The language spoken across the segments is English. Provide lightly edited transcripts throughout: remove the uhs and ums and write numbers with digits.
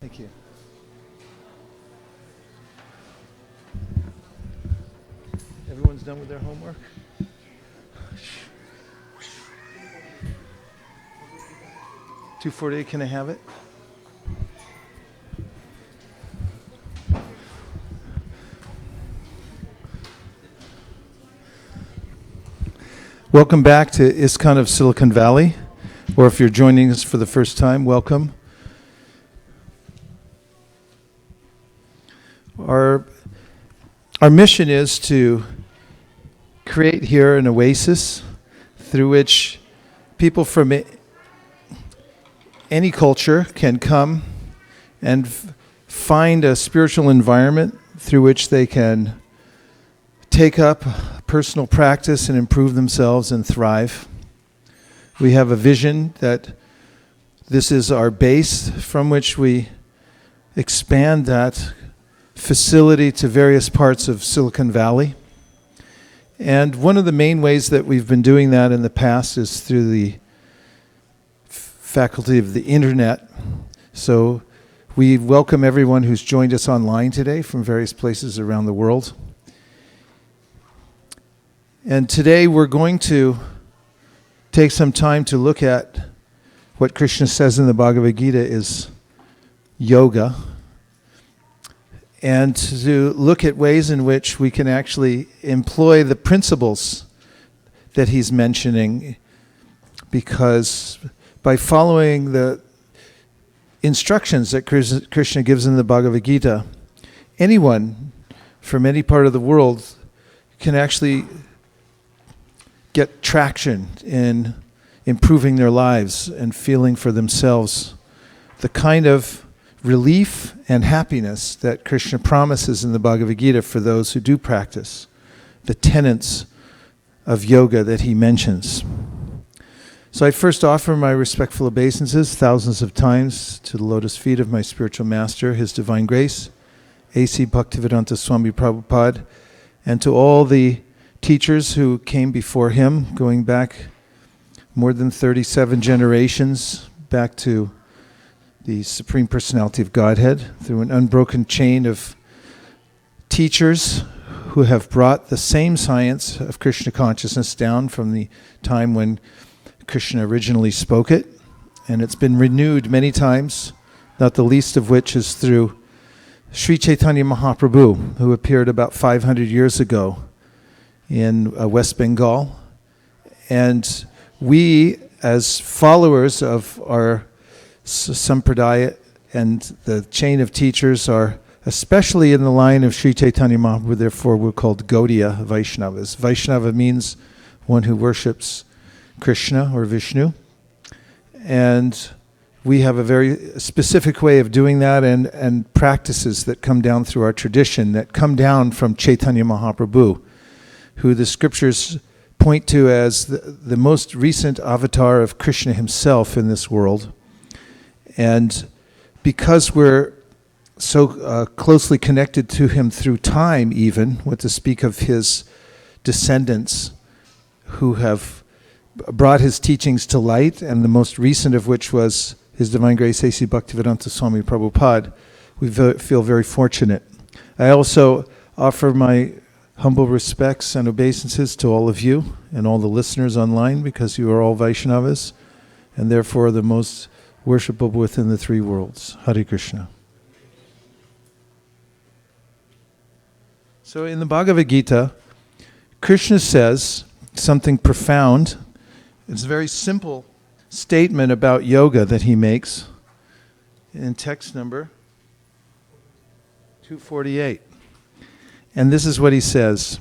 Thank you. Everyone's done with their homework? 248, can I have it? Welcome back to ISKCON of Silicon Valley, or if you're joining us for the first time, welcome. Our mission is to create here an oasis through which people from any culture can come and find a spiritual environment through which they can take up personal practice and improve themselves and thrive. We have a vision that this is our base from which we expand that facility to various parts of Silicon Valley. And one of the main ways that we've been doing that in the past is through the faculty of the internet. So we welcome everyone who's joined us online today from various places around the world. And today we're going to take some time to look at what Krishna says in the Bhagavad Gita is yoga, and to look at ways in which we can actually employ the principles that he's mentioning, because by following the instructions that Krishna gives in the Bhagavad Gita, anyone from any part of the world can actually get traction in improving their lives and feeling for themselves the kind of relief and happiness that Krishna promises in the Bhagavad Gita for those who do practice the tenets of yoga that he mentions. So I first offer my respectful obeisances thousands of times to the lotus feet of my spiritual master, His Divine Grace, A.C. Bhaktivedanta Swami Prabhupada, and to all the teachers who came before him, going back more than 37 generations, back to the Supreme Personality of Godhead, through an unbroken chain of teachers who have brought the same science of Krishna consciousness down from the time when Krishna originally spoke it. And it's been renewed many times, not the least of which is through Sri Chaitanya Mahaprabhu, who appeared about 500 years ago in West Bengal. And we, as followers of our Sampradaya and the chain of teachers, are especially in the line of Sri Chaitanya Mahaprabhu, therefore we're called Gaudiya Vaishnavas. Vaishnava means one who worships Krishna or Vishnu. And we have a very specific way of doing that, and practices that come down through our tradition, that come down from Chaitanya Mahaprabhu, who the scriptures point to as the most recent avatar of Krishna himself in this world. And because we're so closely connected to him through time even, what to speak of his descendants who have brought his teachings to light, and the most recent of which was His Divine Grace A.C. Bhaktivedanta Swami Prabhupada, we feel very fortunate. I also offer my humble respects and obeisances to all of you and all the listeners online, because you are all Vaishnavas and therefore the most worshipable within the three worlds. Hare Krishna. So in the Bhagavad Gita, Krishna says something profound. It's a very simple statement about yoga that he makes in text number 248. And this is what he says.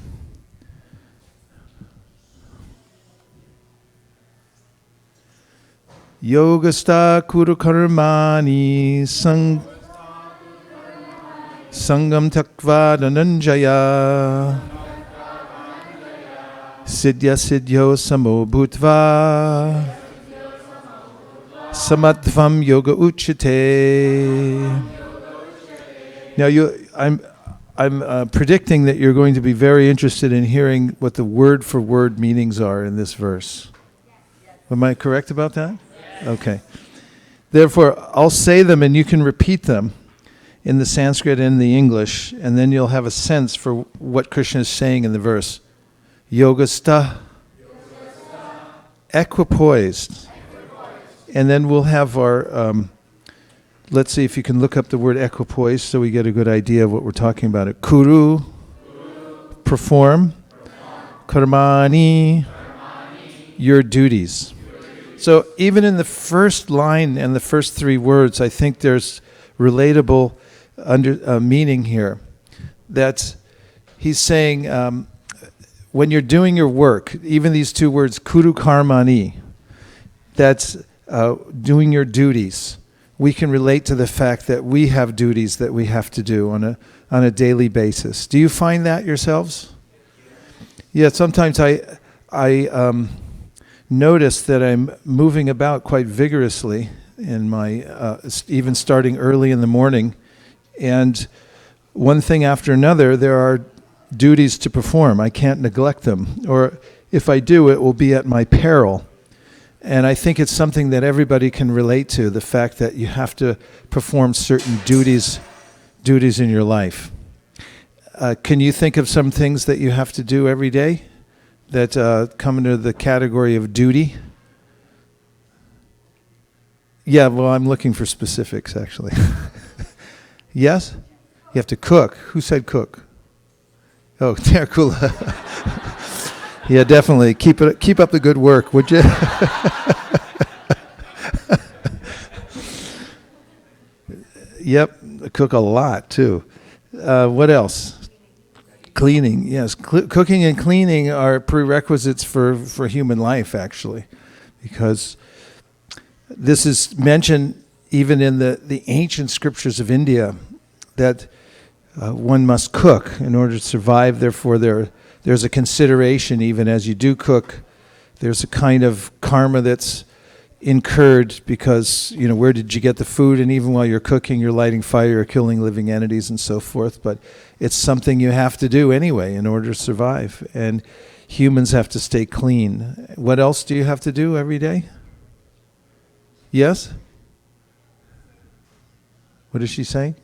Yogastha kuru karmani sangam takva dhananjaya siddhya siddhyo samo bhutva samadvam yoga uchite. Now I'm predicting that you're going to be very interested in hearing what the word for word meanings are in this verse. Am I correct about that? Okay. Therefore, I'll say them and you can repeat them in the Sanskrit and the English, and then you'll have a sense for what Krishna is saying in the verse. Yogastha, equipoised. And then we'll have our, let's see if you can look up the word equipoised so we get a good idea of what we're talking about. Kuru, perform. Karmani, your duties. So even in the first line and the first three words, I think there's relatable meaning here. That he's saying, when you're doing your work, even these two words, kuru karmani, that's doing your duties. We can relate to the fact that we have duties that we have to do on a daily basis. Do you find that yourselves? Yeah, sometimes I notice that I'm moving about quite vigorously in my, even starting early in the morning, and one thing after another, there are duties to perform. I can't neglect them, or if I do, it will be at my peril. And I think it's something that everybody can relate to, the fact that you have to perform certain duties in your life. Can you think of some things that you have to do every day that come into the category of duty? Yeah, well, I'm looking for specifics, actually. Yes? You have to cook. Who said cook? Oh, Terkula. Yeah, definitely. Keep up the good work, would you? Yep, cook a lot, too. What else? Cleaning, yes. Cooking and cleaning are prerequisites for human life, actually, because this is mentioned even in the ancient scriptures of India, that one must cook in order to survive. Therefore, there's a consideration, even as you do cook, there's a kind of karma that's incurred because, where did you get the food? And even while you're cooking, you're lighting fire, you're killing living entities and so forth. But it's something you have to do anyway in order to survive. And humans have to stay clean. What else do you have to do every day? Yes? What is she saying?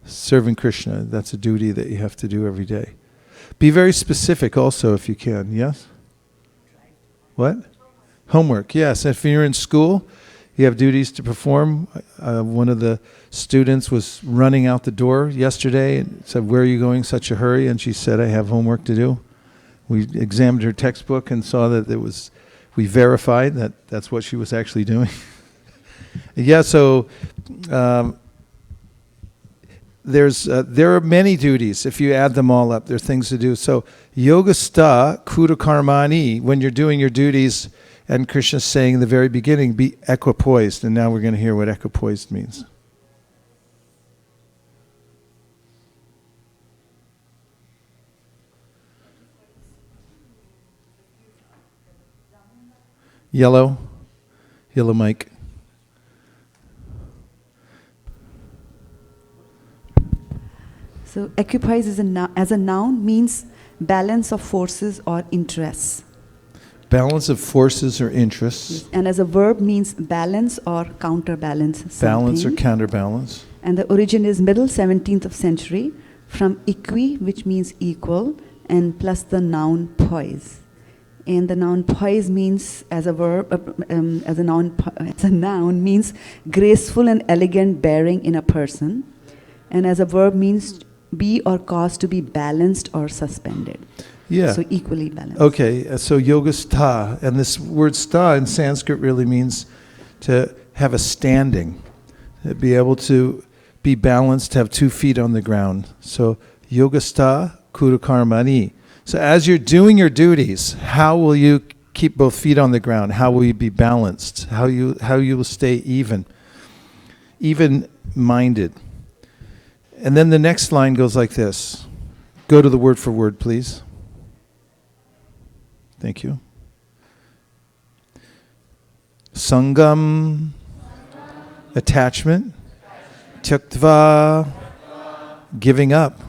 Serving Krishna. That's a duty that you have to do every day. Be very specific also if you can. Yes? What? Homework, yes. If you're in school, you have duties to perform. One of the students was running out the door yesterday and said, "Where are you going, such a hurry?" And she said, "I have homework to do." We examined her textbook and saw that we verified that that's what she was actually doing. Yeah, so there are many duties. If you add them all up, there are things to do. So yogastha kuta karmani, when you're doing your duties, and Krishna's saying in the very beginning, be equipoised. And now we're going to hear what equipoised means. Yellow mic. So equipoise as a noun means balance of forces or interests. Balance of forces or interests. Yes. And as a verb means balance or counterbalance something. Balance or counterbalance. And the origin is middle 17th of century from equi, which means equal, and plus the noun poise. And the noun poise means, as a verb, as a noun means graceful and elegant bearing in a person. And as a verb means be or cause to be balanced or suspended. Yeah. So equally balanced. Okay, so yoga stha, and this word stha in Sanskrit really means to have a standing, to be able to be balanced, to have 2 feet on the ground. So yoga stha kuta karmani. So as you're doing your duties, how will you keep both feet on the ground? How will you be balanced? How you will stay even-minded? And then the next line goes like this. Go to the word for word, please. Thank you. Sangam, attachment. Tyaktva, giving up.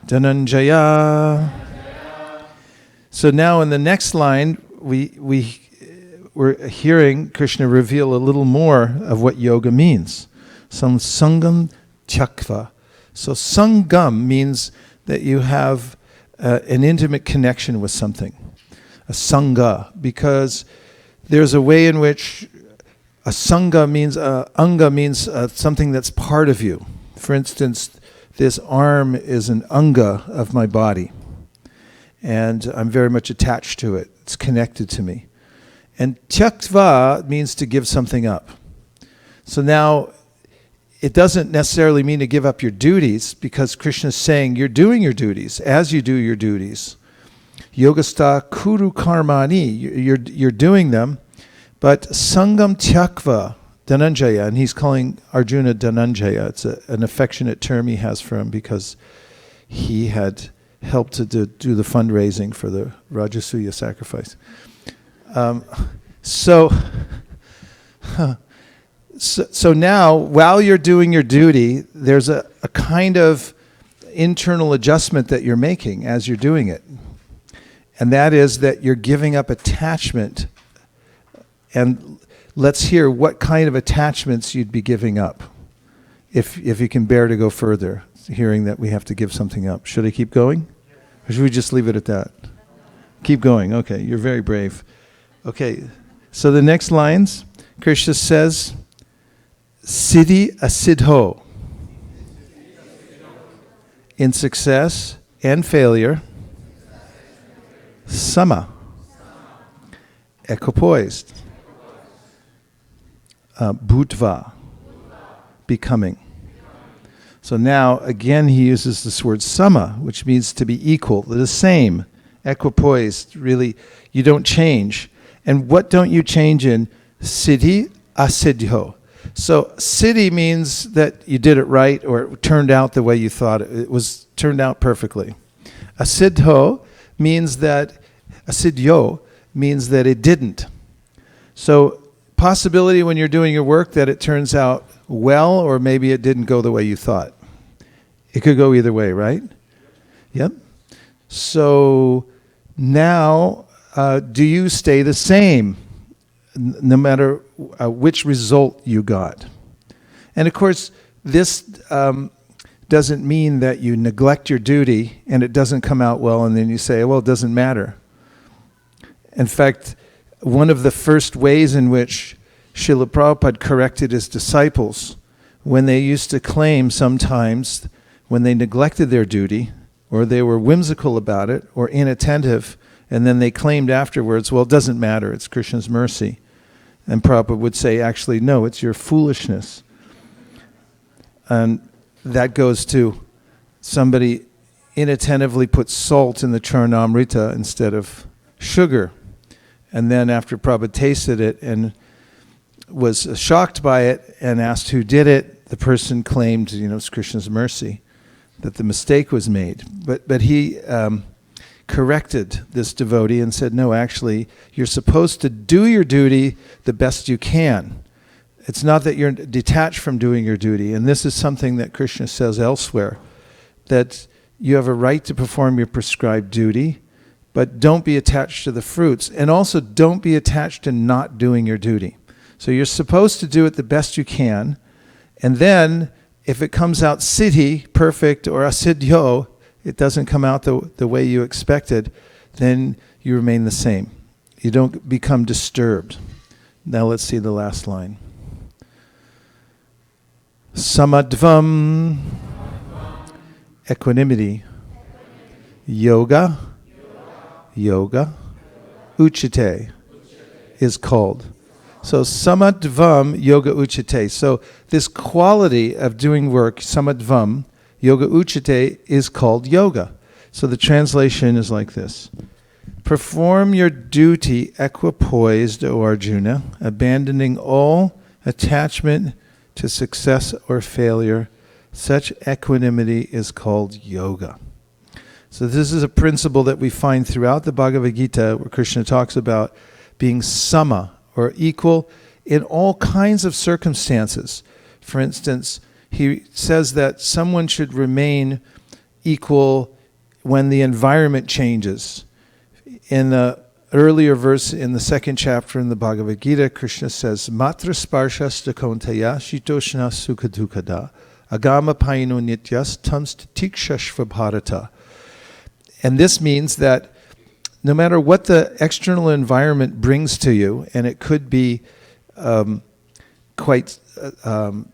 Dhananjaya. So now in the next line, we're we're hearing Krishna reveal a little more of what yoga means. Sangam tyakva. So sangam means that you have an intimate connection with something, a sangha, because there's a way in which a sangha means, anga means something that's part of you. For instance, this arm is an anga of my body, and I'm very much attached to it. It's connected to me. And tyaktva means to give something up. So now, it doesn't necessarily mean to give up your duties, because Krishna's saying you're doing your duties as you do your duties. Yogastha kuru karmani, you're doing them, but sangam tyakva, Dhananjaya, and he's calling Arjuna Dhananjaya. It's an affectionate term he has for him because he had helped to do the fundraising for the Rajasuya sacrifice. So now, while you're doing your duty, there's a kind of internal adjustment that you're making as you're doing it. And that is that you're giving up attachment. And let's hear what kind of attachments you'd be giving up, if you can bear to go further, hearing that we have to give something up. Should I keep going? Or should we just leave it at that? Keep going. Okay, you're very brave. Okay, so the next lines, Krishna says, Siddhi asiddho. In success and failure, sama, equipoised, bhutva, becoming. So now, again, he uses this word sama, which means to be equal, the same, equipoised, really, you don't change. And what don't you change in? Siddhi asiddho. So siddhi means that you did it right, or it turned out the way you thought it was turned out perfectly. Asiddho means that, asiddhyo means that it didn't. So possibility when you're doing your work that it turns out well, or maybe it didn't go the way you thought. It could go either way, right? Yep. So now, do you stay the same no matter which result you got? And of course, this doesn't mean that you neglect your duty and it doesn't come out well and then you say, well, it doesn't matter. In fact, one of the first ways in which Srila Prabhupada corrected his disciples, when they used to claim sometimes when they neglected their duty, or they were whimsical about it, or inattentive, and then they claimed afterwards, well, it doesn't matter, it's Krishna's mercy. And Prabhupada would say, actually, no, it's your foolishness. And that goes to somebody inattentively put salt in the charnamrita instead of sugar. And then after Prabhupada tasted it and was shocked by it and asked who did it, the person claimed, it's Krishna's mercy, that the mistake was made. But he corrected this devotee and said, no, actually, you're supposed to do your duty the best you can. It's not that you're detached from doing your duty. And this is something that Krishna says elsewhere, that you have a right to perform your prescribed duty, but don't be attached to the fruits. And also don't be attached to not doing your duty. So you're supposed to do it the best you can. And then, if it comes out siddhi, perfect, or asiddhyo, it doesn't come out the way you expected, then you remain the same. You don't become disturbed. Now let's see the last line. Samadvam, equanimity, yoga, uchite is called. So samadvam yoga uchite. So this quality of doing work, samadvam, yoga uchite, is called yoga. So the translation is like this. Perform your duty equipoised, O Arjuna, abandoning all attachment to success or failure. Such equanimity is called yoga. So this is a principle that we find throughout the Bhagavad Gita, where Krishna talks about being sama, or equal in all kinds of circumstances. For instance, he says that someone should remain equal when the environment changes. In a earlier verse in the second chapter in the Bhagavad Gita, Krishna says, Matra sparshasta kontaya shitoshna sukadukada agama paino nityas tamstikshashva bharata. And this means that no matter what the external environment brings to you, and it could be quite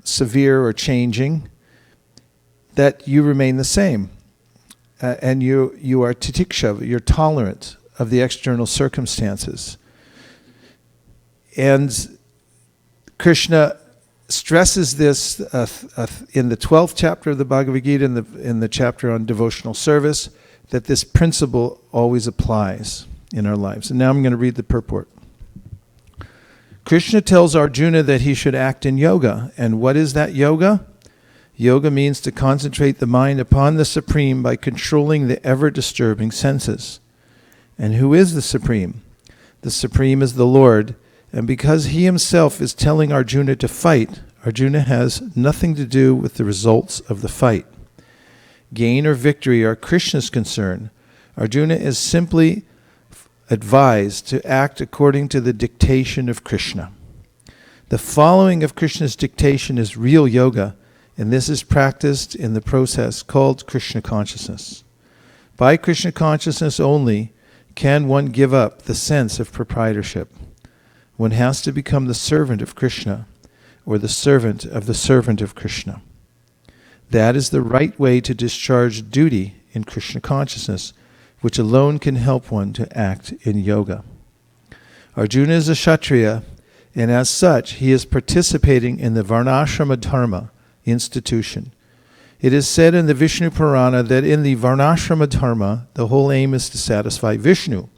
severe or changing, that you remain the same. And you are titiksha, you're tolerant of the external circumstances. And Krishna stresses this in the 12th chapter of the Bhagavad Gita, in the chapter on devotional service, that this principle always applies in our lives. And now I'm going to read the purport. Krishna tells Arjuna that he should act in yoga. And what is that yoga? Yoga means to concentrate the mind upon the Supreme by controlling the ever-disturbing senses. And who is the Supreme? The Supreme is the Lord. And because he himself is telling Arjuna to fight, Arjuna has nothing to do with the results of the fight. Gain or victory are Krishna's concern. Arjuna is simply advised to act according to the dictation of Krishna. The following of Krishna's dictation is real yoga, and this is practiced in the process called Krishna consciousness. By Krishna consciousness only can one give up the sense of proprietorship. One has to become the servant of Krishna, or the servant of Krishna. That is the right way to discharge duty in Krishna consciousness, which alone can help one to act in yoga. Arjuna is a Kshatriya, and as such, he is participating in the Varnashrama Dharma institution. It is said in the Vishnu Purana that in the Varnashrama Dharma, the whole aim is to satisfy Vishnu.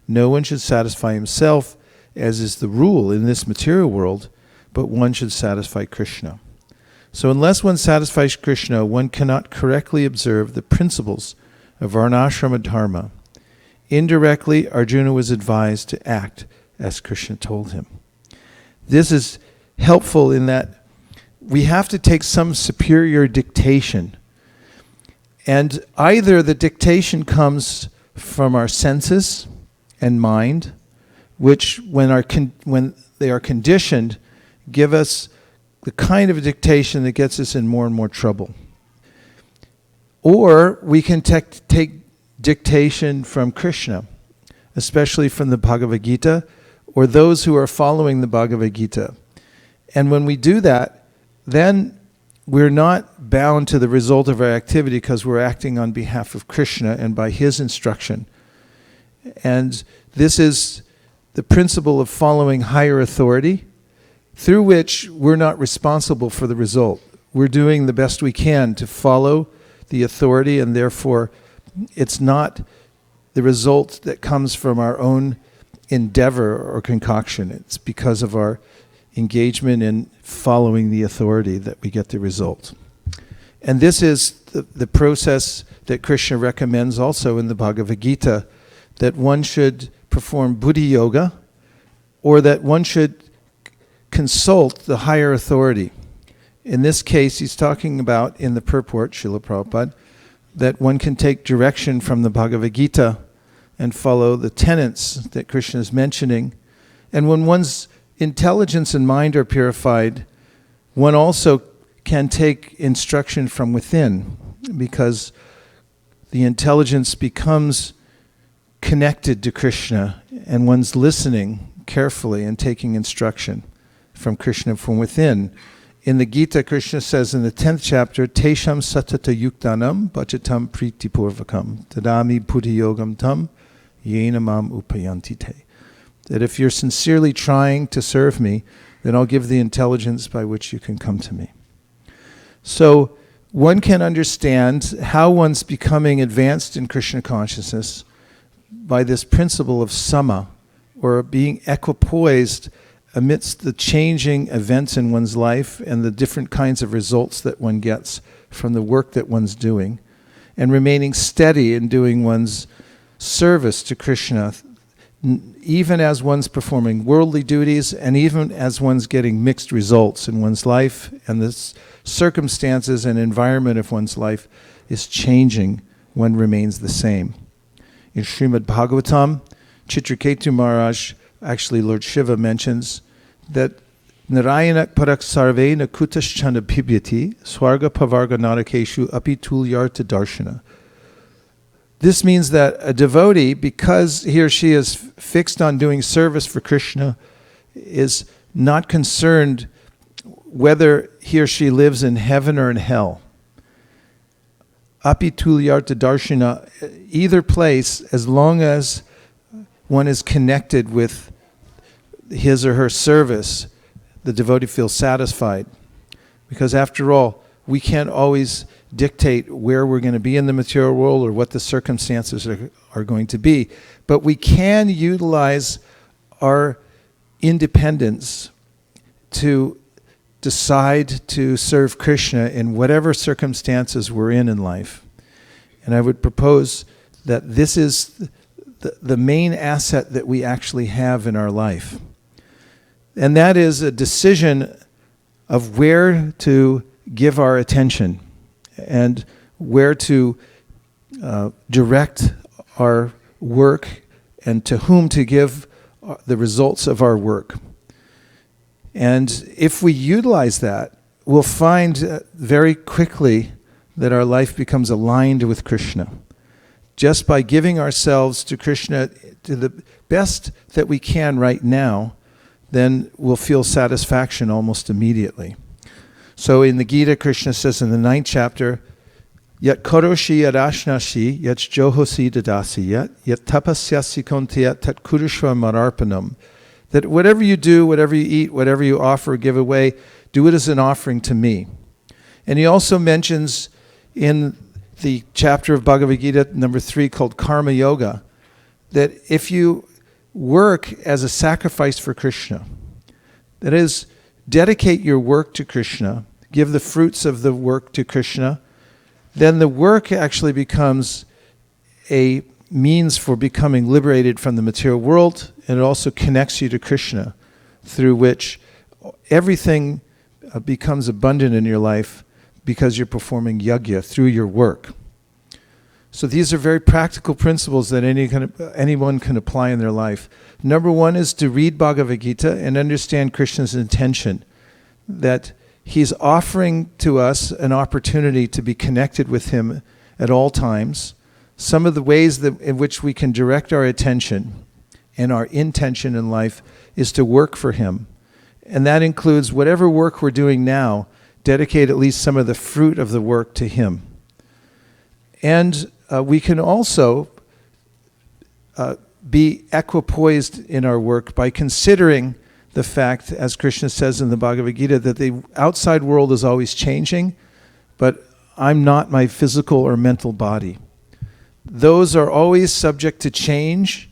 No one should satisfy himself, as is the rule in this material world, but one should satisfy Krishna. So unless one satisfies Krishna, one cannot correctly observe the principles of Varnashrama Dharma. Indirectly, Arjuna was advised to act as Krishna told him. This is helpful in that we have to take some superior dictation. And either the dictation comes from our senses and mind, which when they are conditioned, give us the kind of dictation that gets us in more and more trouble. Or we can take dictation from Krishna, especially from the Bhagavad Gita, or those who are following the Bhagavad Gita. And when we do that, then we're not bound to the result of our activity because we're acting on behalf of Krishna and by his instruction. And this is the principle of following higher authority, through which we're not responsible for the result. We're doing the best we can to follow the authority, and therefore it's not the result that comes from our own endeavor or concoction. It's because of our engagement in following the authority that we get the result. And this is the process that Krishna recommends also in the Bhagavad Gita, that one should perform buddhi yoga, or that one should consult the higher authority. In this case, he's talking about, in the purport, Srila Prabhupada, that one can take direction from the Bhagavad Gita and follow the tenets that Krishna is mentioning. And when one's intelligence and mind are purified, one also can take instruction from within, because the intelligence becomes connected to Krishna, and one's listening carefully and taking instruction from Krishna from within. In the Gita, Krishna says in the 10th chapter, Tesham satata yuktanam bhajatam priti purvakam tadami buddhi yogam tam yena mam upayanti te. That if you're sincerely trying to serve me, then I'll give the intelligence by which you can come to me. So one can understand how one's becoming advanced in Krishna consciousness by this principle of sama, or being equipoised amidst the changing events in one's life and the different kinds of results that one gets from the work that one's doing, and remaining steady in doing one's service to Krishna, even as one's performing worldly duties and even as one's getting mixed results in one's life, and the circumstances and environment of one's life is changing, one remains the same. In Srimad Bhagavatam, Chitraketu Maharaj, actually Lord Shiva, mentions that Narayanak parak sarve na kutaschana bhibyati swarga pavarga narakeshu api tulyarta darshana. This means that a devotee, because he or she is fixed on doing service for Krishna, is not concerned whether he or she lives in heaven or in hell. Api tulyarta darshana, either place, as long as one is connected with his or her service, the devotee feels satisfied. Because after all, we can't always dictate where we're going to be in the material world or what the circumstances are going to be. But we can utilize our independence to decide to serve Krishna in whatever circumstances we're in life. And I would propose that this is the main asset that we actually have in our life. And that is a decision of where to give our attention and where to direct our work and to whom to give the results of our work. And if we utilize that, we'll find very quickly that our life becomes aligned with Krishna. Just by giving ourselves to Krishna to the best that we can right now, then we'll feel satisfaction almost immediately. So in the Gita, Krishna says in the 9th chapter, Yat koroshi yadashnashi yat johosi dadasi yat tapasyasi kontiyat tat kurushva mararpanam. That whatever you do, whatever you eat, whatever you offer, give away, do it as an offering to me. And he also mentions in the chapter of Bhagavad Gita, number 3, called Karma Yoga, that if you work as a sacrifice for Krishna, that is, dedicate your work to Krishna, give the fruits of the work to Krishna, then the work actually becomes a means for becoming liberated from the material world, and it also connects you to Krishna, through which everything becomes abundant in your life because you're performing yajna through your work. So these are very practical principles that anyone can apply in their life. Number 1 is to read Bhagavad Gita and understand Krishna's intention, that he's offering to us an opportunity to be connected with him at all times. Some of the ways in which we can direct our attention and our intention in life is to work for him. And that includes whatever work we're doing now, dedicate at least some of the fruit of the work to him. And we can also be equipoised in our work by considering the fact, as Krishna says in the Bhagavad Gita, that the outside world is always changing, but I'm not my physical or mental body. Those are always subject to change,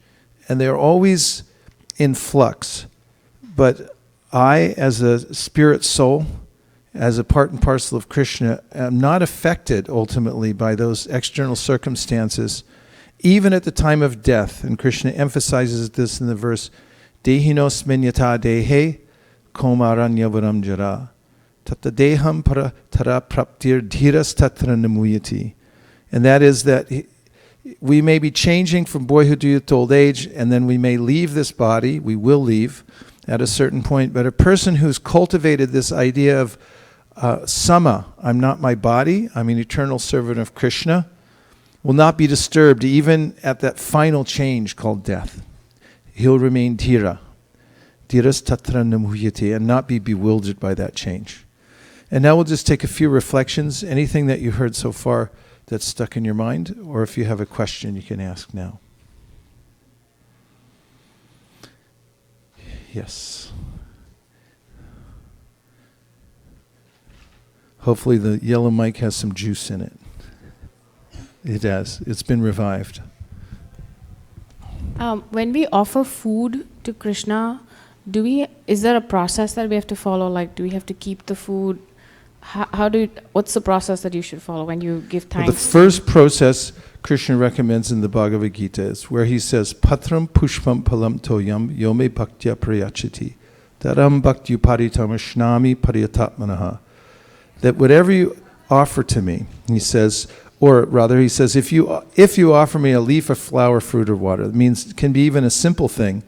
and they're always in flux. But I, as a spirit soul, as a part and parcel of Krishna, am not affected ultimately by those external circumstances, even at the time of death. And Krishna emphasizes this in the verse, Dehinos minyata dehe komaranyavaram jara tata deham para tara praptir dhiras tatra namuyati. And that is that we may be changing from boyhood to youth to old age, and then we may leave this body, we will leave at a certain point, but a person who's cultivated this idea of sama, I'm not my body, I'm an eternal servant of Krishna, will not be disturbed even at that final change called death. He'll remain dhira, dhiras tatra namuyati, and not be bewildered by that change. And now we'll just take a few reflections. Anything that you heard so far that's stuck in your mind, or if you have a question, you can ask now. Yes. Hopefully the yellow mic has some juice in it. It has. It's been revived. When we offer food to Krishna, is there a process that we have to follow? Like, do we have to keep the food? What's the process that you should follow when you give thanks? Well, the first process Krishna recommends in the Bhagavad Gita is where he says, Patram pushpam palam toyam yome bhaktya prayachiti taram bhakti paritam ashnami pariyatatmanaha. That whatever you offer to me, he says, Or rather, he says, if you offer me a leaf, a flower, fruit, or water, it means it can be even a simple thing.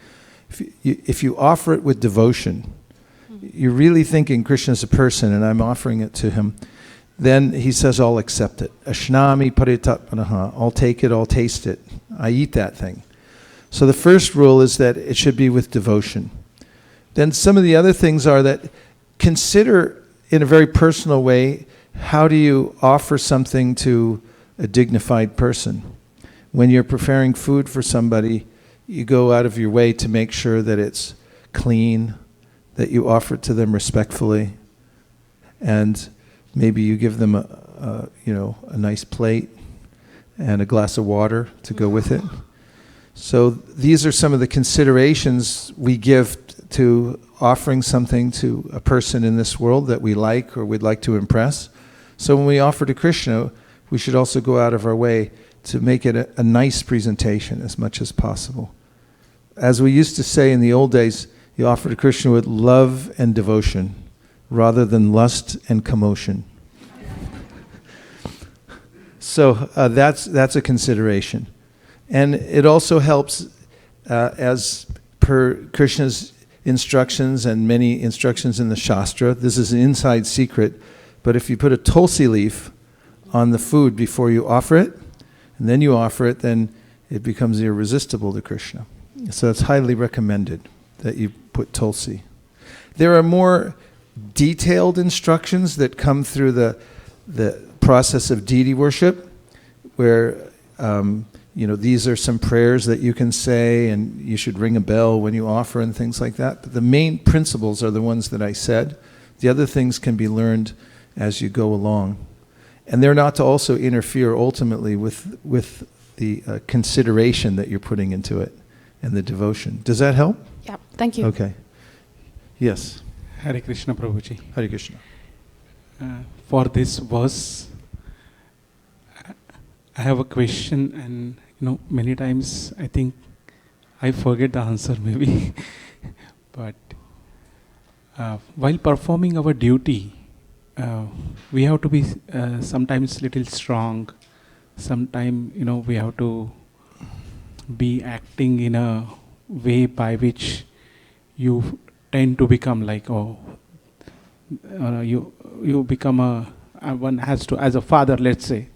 If you offer it with devotion, you're really thinking Krishna's a person and I'm offering it to him, then he says, I'll accept it. Ashnami paritapanaha. I'll take it, I'll taste it. I eat that thing. So the first rule is that it should be with devotion. Then some of the other things are that consider in a very personal way, how do you offer something to a dignified person? When you're preparing food for somebody, you go out of your way to make sure that it's clean, that you offer it to them respectfully, and maybe you give them a nice plate and a glass of water to go with it. So these are some of the considerations we give to offering something to a person in this world that we like or we'd like to impress. So when we offer to Krishna, we should also go out of our way to make it a nice presentation as much as possible. As we used to say in the old days, you offer to Krishna with love and devotion rather than lust and commotion. So that's a consideration. And it also helps, as per Krishna's instructions and many instructions in the Shastra, this is an inside secret, but if you put a tulsi leaf on the food before you offer it, and then you offer it, then it becomes irresistible to Krishna. So it's highly recommended that you put tulsi. There are more detailed instructions that come through the process of deity worship, where these are some prayers that you can say, and you should ring a bell when you offer and things like that. But the main principles are the ones that I said. The other things can be learned as you go along. And they're not to also interfere ultimately with the consideration that you're putting into it and the devotion. Does that help? Yeah, thank you. Okay. Yes. Hare Krishna, Prabhuji. Hare Krishna. For this verse, I have a question, and many times I think I forget the answer maybe. But while performing our duty, we have to be sometimes little strong. Sometimes we have to be acting in a way by which you tend to become like you become one has to, as a father, let's say,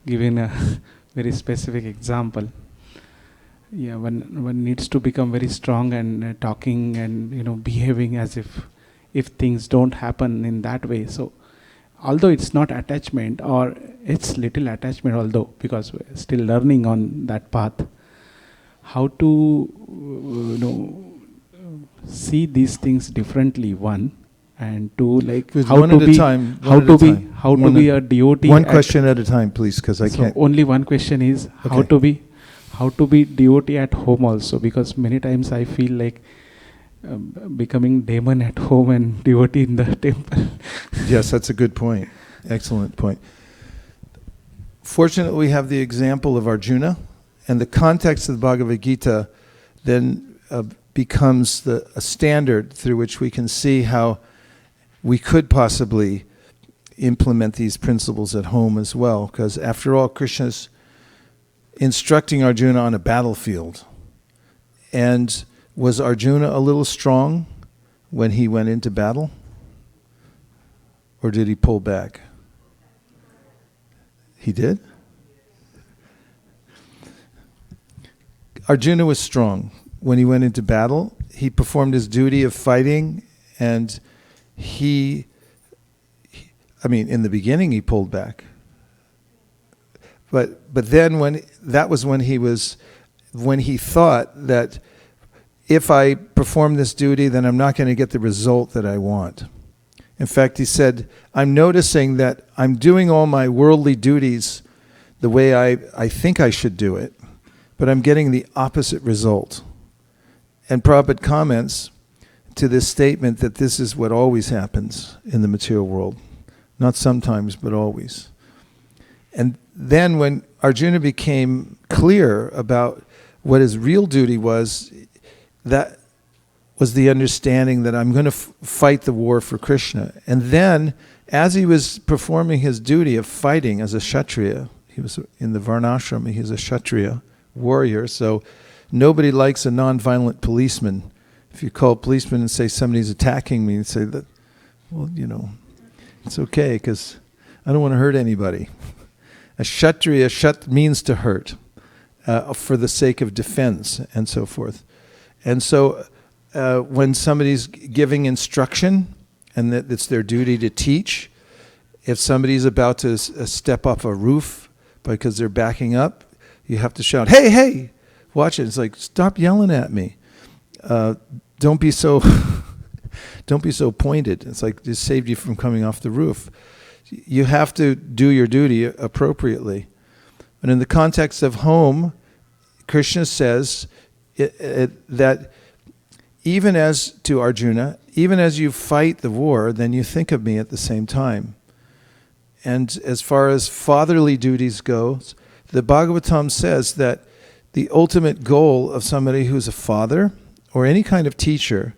giving a very specific example. Yeah, one needs to become very strong and talking and behaving as if things don't happen in that way. So although it's not attachment, or it's little attachment, although because we're still learning on that path, how to see these things differently, one, and two, like how to be a devotee. One question at a time, please, because I can't. Only one question is how to be devotee at home also, because many times I feel like becoming demon at home and devotee in the temple. Yes, that's a good point. Excellent point. Fortunately, we have the example of Arjuna, and the context of the Bhagavad Gita then becomes a standard through which we can see how we could possibly implement these principles at home as well. Because after all, Krishna's instructing Arjuna on a battlefield. And was Arjuna a little strong when he went into battle? Or did he pull back? He did? Arjuna was strong. When he went into battle, he performed his duty of fighting, and in the beginning he pulled back. But then when he thought that if I perform this duty, then I'm not going to get the result that I want. In fact, he said, I'm noticing that I'm doing all my worldly duties the way I think I should do it, but I'm getting the opposite result. And Prabhupada comments to this statement that this is what always happens in the material world. Not sometimes, but always. And then when Arjuna became clear about what his real duty was, that was the understanding that I'm going to fight the war for Krishna. And then, as he was performing his duty of fighting as a Kshatriya, He was in the Varnashram. He was a Kshatriya warrior. So nobody likes a non-violent policeman. If you call a policeman and say somebody's attacking me, and say that, well, it's okay because I don't want to hurt anybody. A Kshatriya, Shat means to hurt, for the sake of defense and so forth. And so when somebody's giving instruction, and that it's their duty to teach, if somebody's about to step off a roof because they're backing up, you have to shout, "Hey, hey!" Watch it. It's like, stop yelling at me. Don't be so pointed. It's like, this saved you from coming off the roof. You have to do your duty appropriately. And in the context of home, Krishna says that even as to Arjuna, even as you fight the war, then you think of me at the same time. And as far as fatherly duties go, the Bhagavatam says that the ultimate goal of somebody who's a father or any kind of teacher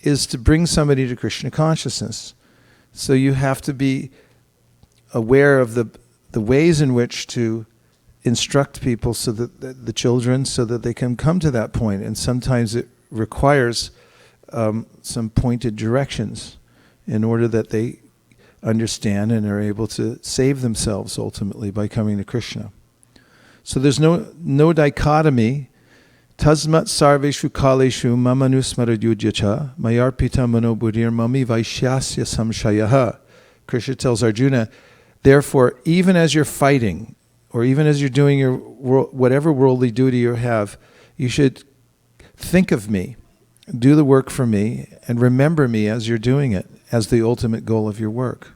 is to bring somebody to Krishna consciousness. So you have to be aware of the ways in which to instruct people, so that the children, so that they can come to that point. And sometimes it requires some pointed directions in order that they understand and are able to save themselves ultimately by coming to Krishna. So there's no dichotomy. Tasmat sarveshu kaleshu mamanusmaradyudyacha mayarpita manobuddhir mami vaishyasya samshayaha. Krishna tells Arjuna, therefore, even as you're fighting, or even as you're doing your whatever worldly duty you have, you should think of me, do the work for me, and remember me as you're doing it, as the ultimate goal of your work.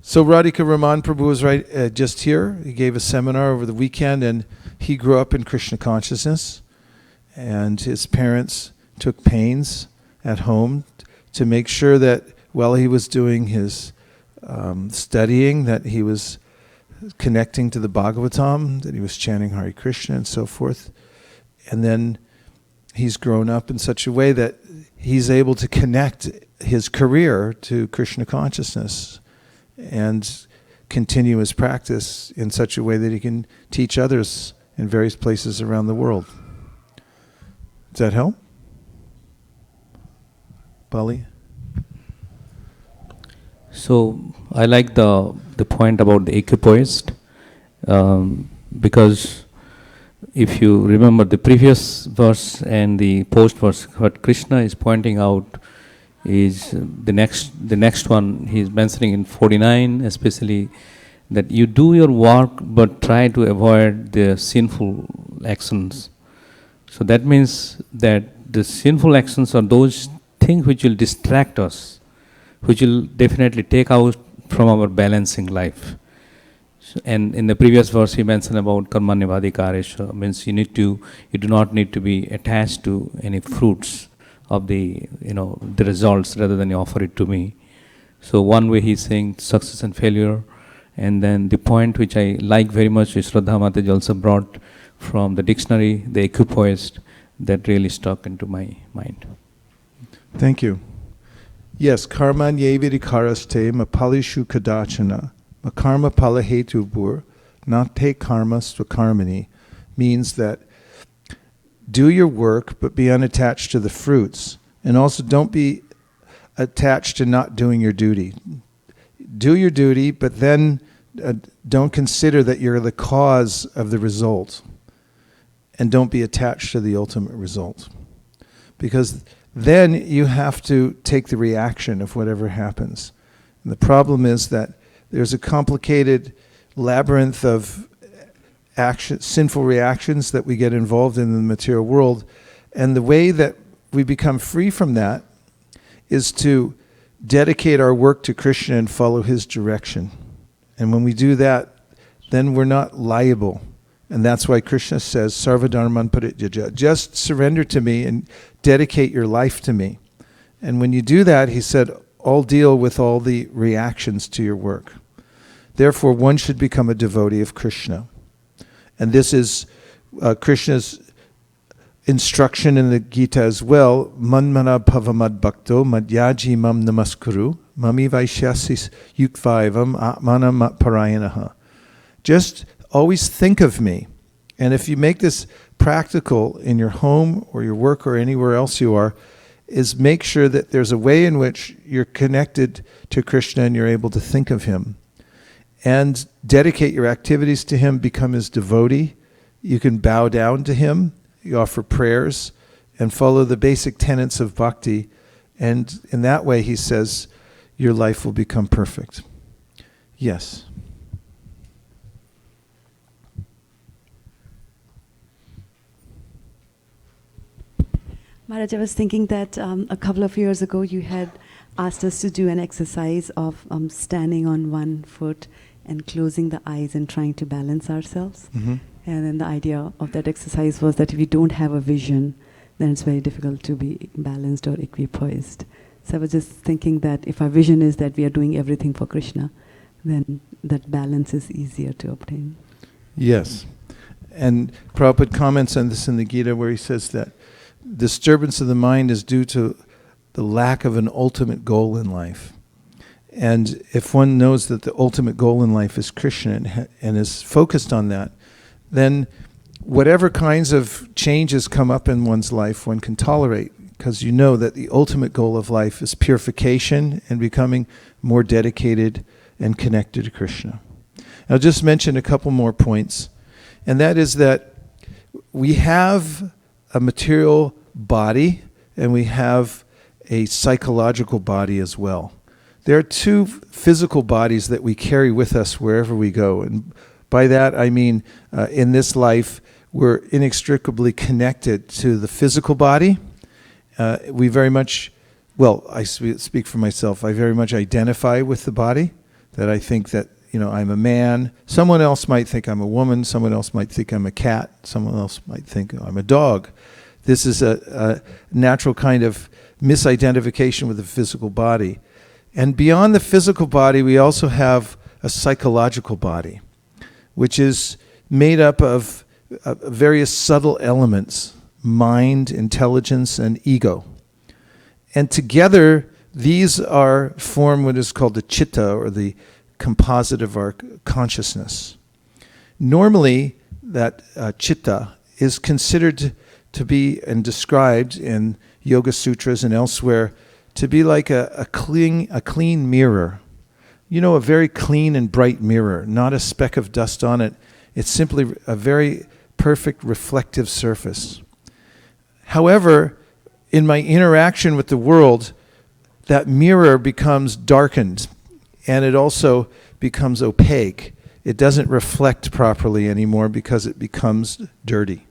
So Radhika Raman Prabhu was just here. He gave a seminar over the weekend, and he grew up in Krishna consciousness, and his parents took pains at home to make sure that while he was doing his studying, that he was connecting to the Bhagavatam, that he was chanting Hare Krishna and so forth. And then he's grown up in such a way that he's able to connect his career to Krishna consciousness and continue his practice in such a way that he can teach others in various places around the world. Does that help? Bali? So I like the point about the equipoised, because if you remember the previous verse and the post verse, what Krishna is pointing out is the next one he is mentioning in 49, especially that you do your work but try to avoid the sinful actions. So that means that the sinful actions are those things which will distract us, which will definitely take out from our balancing life. So, and in the previous verse he mentioned about karmanyavadhikaresha, means you do not need to be attached to any fruits of the results, rather than you offer it to me. So one way he's saying success and failure, and then the point which I like very much, which Shraddha Mataji also brought from the dictionary, the equipoised, that really stuck into my mind. Thank you. Yes, karmanyevadhikaraste mapalishu kadachana makarma palahetubur nate karma swakarmani means that do your work but be unattached to the fruits, and also don't be attached to not doing your duty. Do your duty, but then don't consider that you're the cause of the result, and don't be attached to the ultimate result, because then you have to take the reaction of whatever happens. And the problem is that there's a complicated labyrinth of sinful reactions that we get involved in the material world. And the way that we become free from that is to dedicate our work to Krishna and follow his direction. And when we do that, then we're not liable. And that's why Krishna says, Sarvadharman parityaja, just surrender to me and dedicate your life to me. And when you do that, he said, I'll deal with all the reactions to your work. Therefore, one should become a devotee of Krishna. And this is Krishna's instruction in the Gita as well. Manmana bhavamad bhakto madhyaji mam namaskuru Mami vaishyasis yuktvaivam atmanam parayanaha. Just always think of me. And if you make this practical in your home or your work or anywhere else you are, is make sure that there's a way in which you're connected to Krishna and you're able to think of him. And dedicate your activities to him, become his devotee. You can bow down to him, you offer prayers, and follow the basic tenets of bhakti. And in that way, he says, your life will become perfect. Yes. Maharaj, I was thinking that a couple of years ago you had asked us to do an exercise of standing on one foot and closing the eyes and trying to balance ourselves. Mm-hmm. And then the idea of that exercise was that if we don't have a vision, then it's very difficult to be balanced or equipoised. So I was just thinking that if our vision is that we are doing everything for Krishna, then that balance is easier to obtain. Yes. And Prabhupada comments on this in the Gita where he says that disturbance of the mind is due to the lack of an ultimate goal in life. And if one knows that the ultimate goal in life is Krishna and is focused on that, then whatever kinds of changes come up in one's life, one can tolerate, because you know that the ultimate goal of life is purification and becoming more dedicated and connected to Krishna. I'll just mention a couple more points, and that is that we have a material body and we have a psychological body as well. There are two physical bodies that we carry with us wherever we go. And by that I mean in this life we're inextricably connected to the physical body. We very much, well, I speak for myself, I very much identify with the body, that I think that, you know, I'm a man. Someone else might think I'm a woman. Someone else might think I'm a cat. Someone else might think I'm a dog. This is a natural kind of misidentification with the physical body. And beyond the physical body, we also have a psychological body, which is made up of various subtle elements, mind, intelligence, and ego. And together, these form what is called the chitta, or the composite of our consciousness. Normally, that chitta is considered to be and described in Yoga Sutras and elsewhere to be like a clean mirror. You know, a very clean and bright mirror, not a speck of dust on it. It's simply a very perfect reflective surface. However, in my interaction with the world, that mirror becomes darkened, and it also becomes opaque. It doesn't reflect properly anymore because it becomes dirty.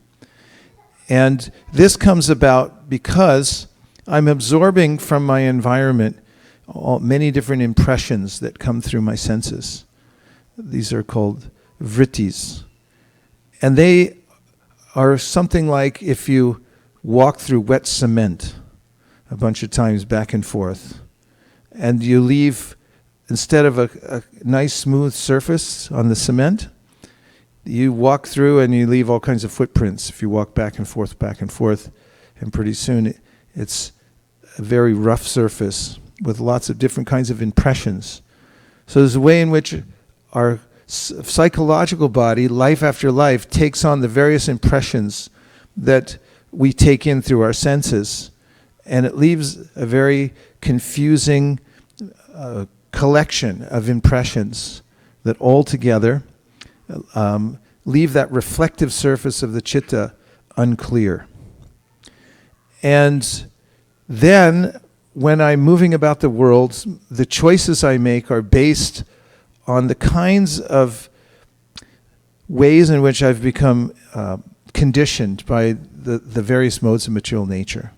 And this comes about because I'm absorbing from my environment many different impressions that come through my senses. These are called vrittis. And they are something like if you walk through wet cement a bunch of times back and forth, and you leave, instead of a nice smooth surface on the cement, you walk through and you leave all kinds of footprints if you walk back and forth, and pretty soon it's a very rough surface with lots of different kinds of impressions. So there's a way in which our psychological body, life after life, takes on the various impressions that we take in through our senses, and it leaves a very confusing collection of impressions that all together leave that reflective surface of the chitta unclear. And then, when I'm moving about the world, the choices I make are based on the kinds of ways in which I've become conditioned by the various modes of material nature.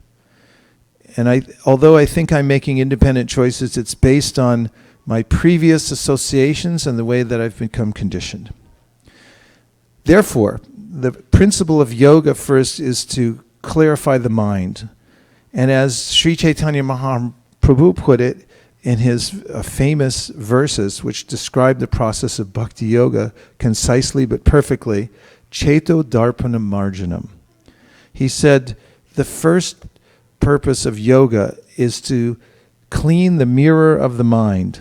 And although I think I'm making independent choices, it's based on my previous associations and the way that I've become conditioned. Therefore, the principle of yoga first is to clarify the mind. And as Sri Chaitanya Mahaprabhu put it in his famous verses, which describe the process of bhakti yoga concisely but perfectly, Cheto Darpana Marjanam. He said, the first purpose of yoga is to clean the mirror of the mind.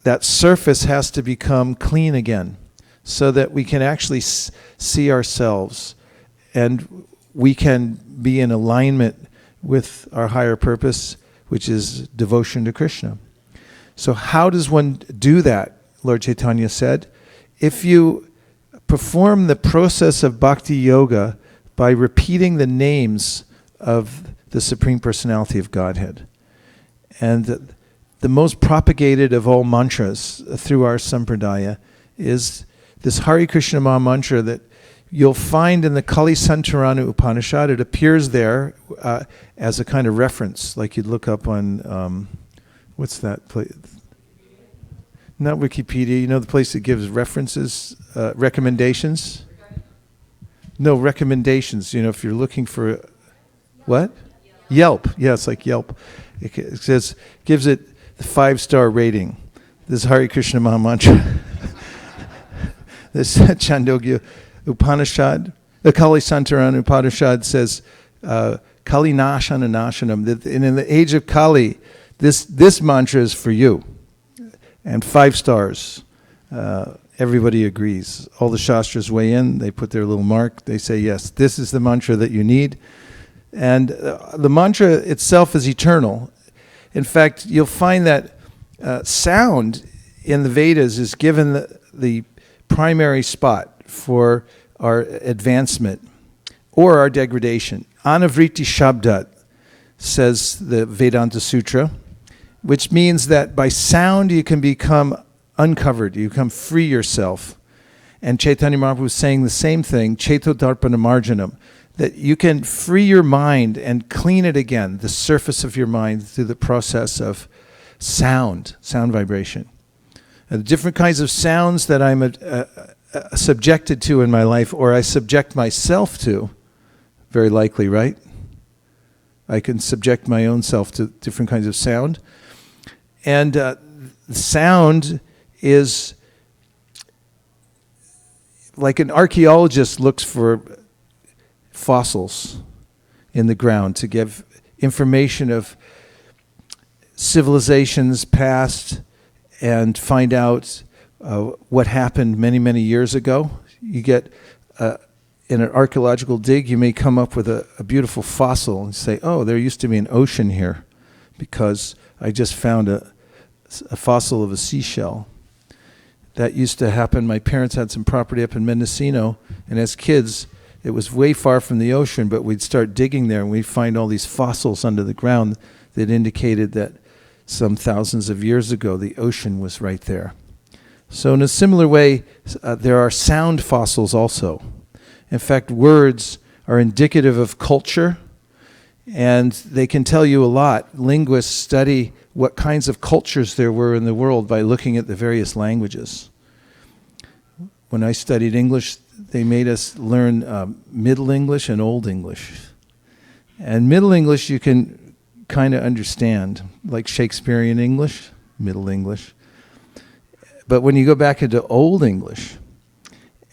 That surface has to become clean again so that we can actually see ourselves and we can be in alignment with our higher purpose, which is devotion to Krishna. So how does one do that? Lord Chaitanya said, if you perform the process of bhakti yoga by repeating the names of the Supreme Personality of Godhead. And the most propagated of all mantras through our sampradaya is this Hare Krishna Maha Mantra that you'll find in the Kali Santarana Upanishad. It appears there as a kind of reference, like you'd look up on, what's that place? Not Wikipedia, you know the place that gives references, recommendations? No, recommendations, if you're looking for, what? Yelp, yeah, it's like Yelp. It says, gives it the 5-star rating. This Hare Krishna Maha Mantra. This Chandogya Upanishad, the Kali Santarana Upanishad says, Kali Nashana Nashanam, that in the age of Kali, this mantra is for you. And 5 stars. Everybody agrees. All the Shastras weigh in, they put their little mark, they say, yes, this is the mantra that you need. And the mantra itself is eternal. In fact, you'll find that sound in the Vedas is given the primary spot for our advancement or our degradation. Anavriti Shabdat, says the Vedanta Sutra, which means that by sound you can become uncovered, you become free yourself. And Chaitanya Mahaprabhu was saying the same thing, Cheto Darpana Marjanam, that you can free your mind and clean it again, the surface of your mind, through the process of sound vibration. And the different kinds of sounds that I'm subjected to in my life, or I subject myself to, very likely, right? I can subject my own self to different kinds of sound. And sound is like an archaeologist looks for fossils in the ground to give information of civilizations past and find out what happened many, many years ago. You get, in an archaeological dig, you may come up with a beautiful fossil and say, oh, there used to be an ocean here because I just found a fossil of a seashell. That used to happen. My parents had some property up in Mendocino, and as kids, it was way far from the ocean, but we'd start digging there and we'd find all these fossils under the ground that indicated that some thousands of years ago the ocean was right there. So in a similar way, there are sound fossils also. In fact, words are indicative of culture, and they can tell you a lot. Linguists study what kinds of cultures there were in the world by looking at the various languages. When I studied English, they made us learn Middle English and Old English. And Middle English you can kind of understand, like Shakespearean English, Middle English. But when you go back into Old English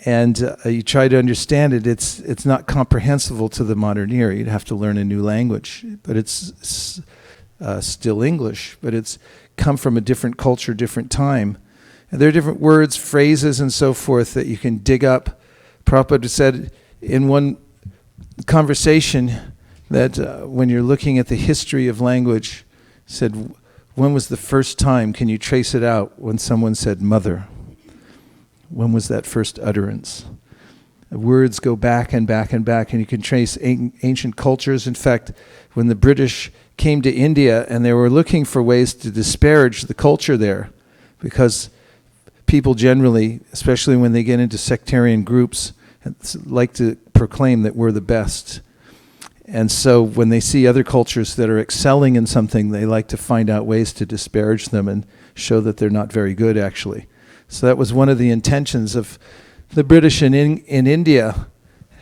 and you try to understand it, it's not comprehensible to the modern ear. You'd have to learn a new language. But it's still English, but it's come from a different culture, different time. And there are different words, phrases, and so forth that you can dig up. Prabhupada said in one conversation that when you're looking at the history of language, said, when was the first time, can you trace it out, when someone said mother? When was that first utterance? Words go back and back and back, and you can trace ancient cultures. In fact, when the British came to India and they were looking for ways to disparage the culture there, because people generally, especially when they get into sectarian groups, like to proclaim that we're the best. And so when they see other cultures that are excelling in something, they like to find out ways to disparage them and show that they're not very good, actually. So that was one of the intentions of the British in India.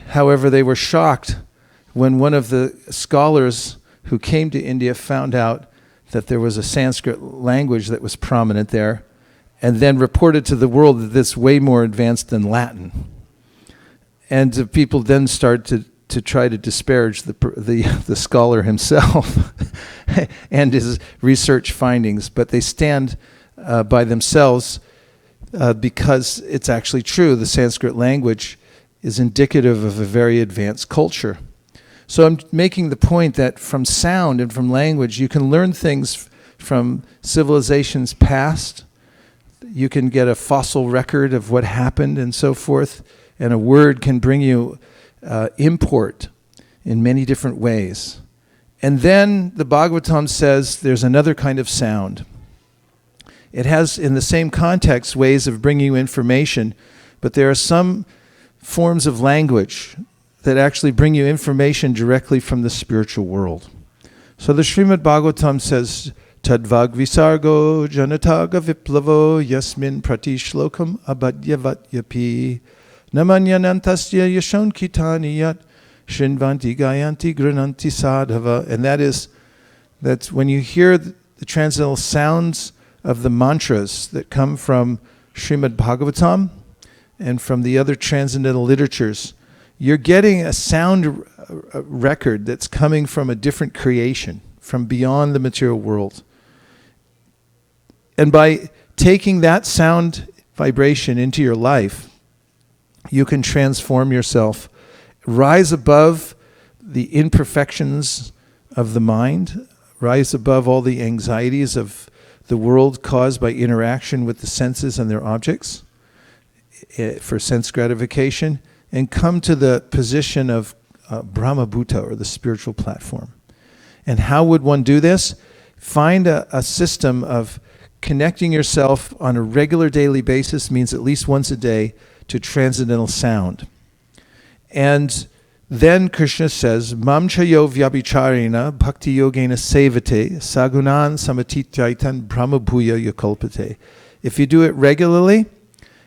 However, they were shocked when one of the scholars who came to India found out that there was a Sanskrit language that was prominent there, and then reported to the world that it's way more advanced than Latin. And people then started to try to disparage the scholar himself and his research findings, but they stand by themselves because it's actually true. The Sanskrit language is indicative of a very advanced culture. So I'm making the point that from sound and from language, you can learn things from civilizations past. You can get a fossil record of what happened and so forth, and a word can bring you import in many different ways. And then the Bhagavatam says there's another kind of sound. It has, in the same context, ways of bringing you information, but there are some forms of language that actually bring you information directly from the spiritual world. So the Srimad Bhagavatam says, Tadvag visargo janataga viplavo yasmin pratishlokam abhadyavatyapi namanyanantasya yashon kitaniyat shinvanti gayanti grananti sadhava. And that's when you hear the transcendental sounds of the mantras that come from Srimad Bhagavatam and from the other transcendental literatures, you're getting a sound record that's coming from a different creation, from beyond the material world. And by taking that sound vibration into your life, you can transform yourself, rise above the imperfections of the mind, rise above all the anxieties of the world caused by interaction with the senses and their objects for sense gratification, and come to the position of Brahma Bhuta, or the spiritual platform. And how would one do this? Find a system of connecting yourself on a regular daily basis, means at least once a day, to transcendental sound. And then Krishna says, Mam chayo vyabhicharena bhakti yogena sevate sagunan samatityaitan brahma bhuya yakalpate. If you do it regularly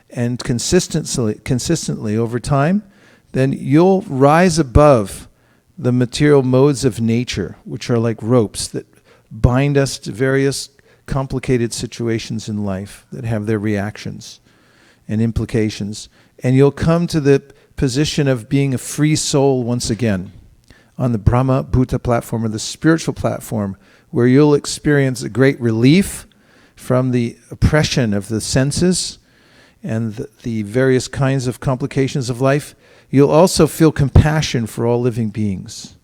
and consistently over time, then you'll rise above the material modes of nature, which are like ropes that bind us to various complicated situations in life that have their reactions and implications. And you'll come to the position of being a free soul once again on the Brahma Bhuta platform, or the spiritual platform, where you'll experience a great relief from the oppression of the senses and the various kinds of complications of life. You'll also feel compassion for all living beings.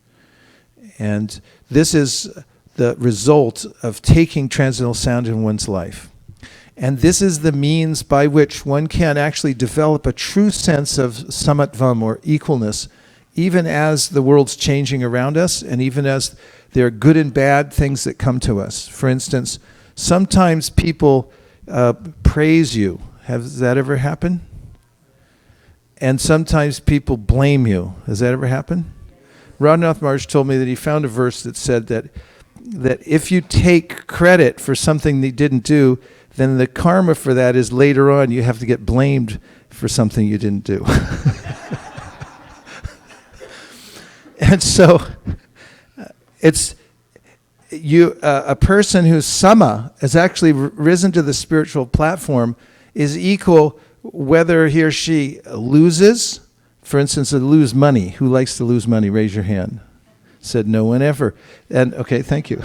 And this is the result of taking transcendental sound in one's life. And this is the means by which one can actually develop a true sense of samatvam, or equalness, even as the world's changing around us, and even as there are good and bad things that come to us. For instance, sometimes people praise you. Has that ever happened? And sometimes people blame you. Has that ever happened? Radhanath Maharaj told me that he found a verse that said that if you take credit for something they didn't do, then the karma for that is later on you have to get blamed for something you didn't do. And so it's a person who's sama has actually risen to the spiritual platform is equal whether he or she loses. For instance, to lose money. Who likes to lose money? Raise your hand. Said no one ever. And okay, thank you.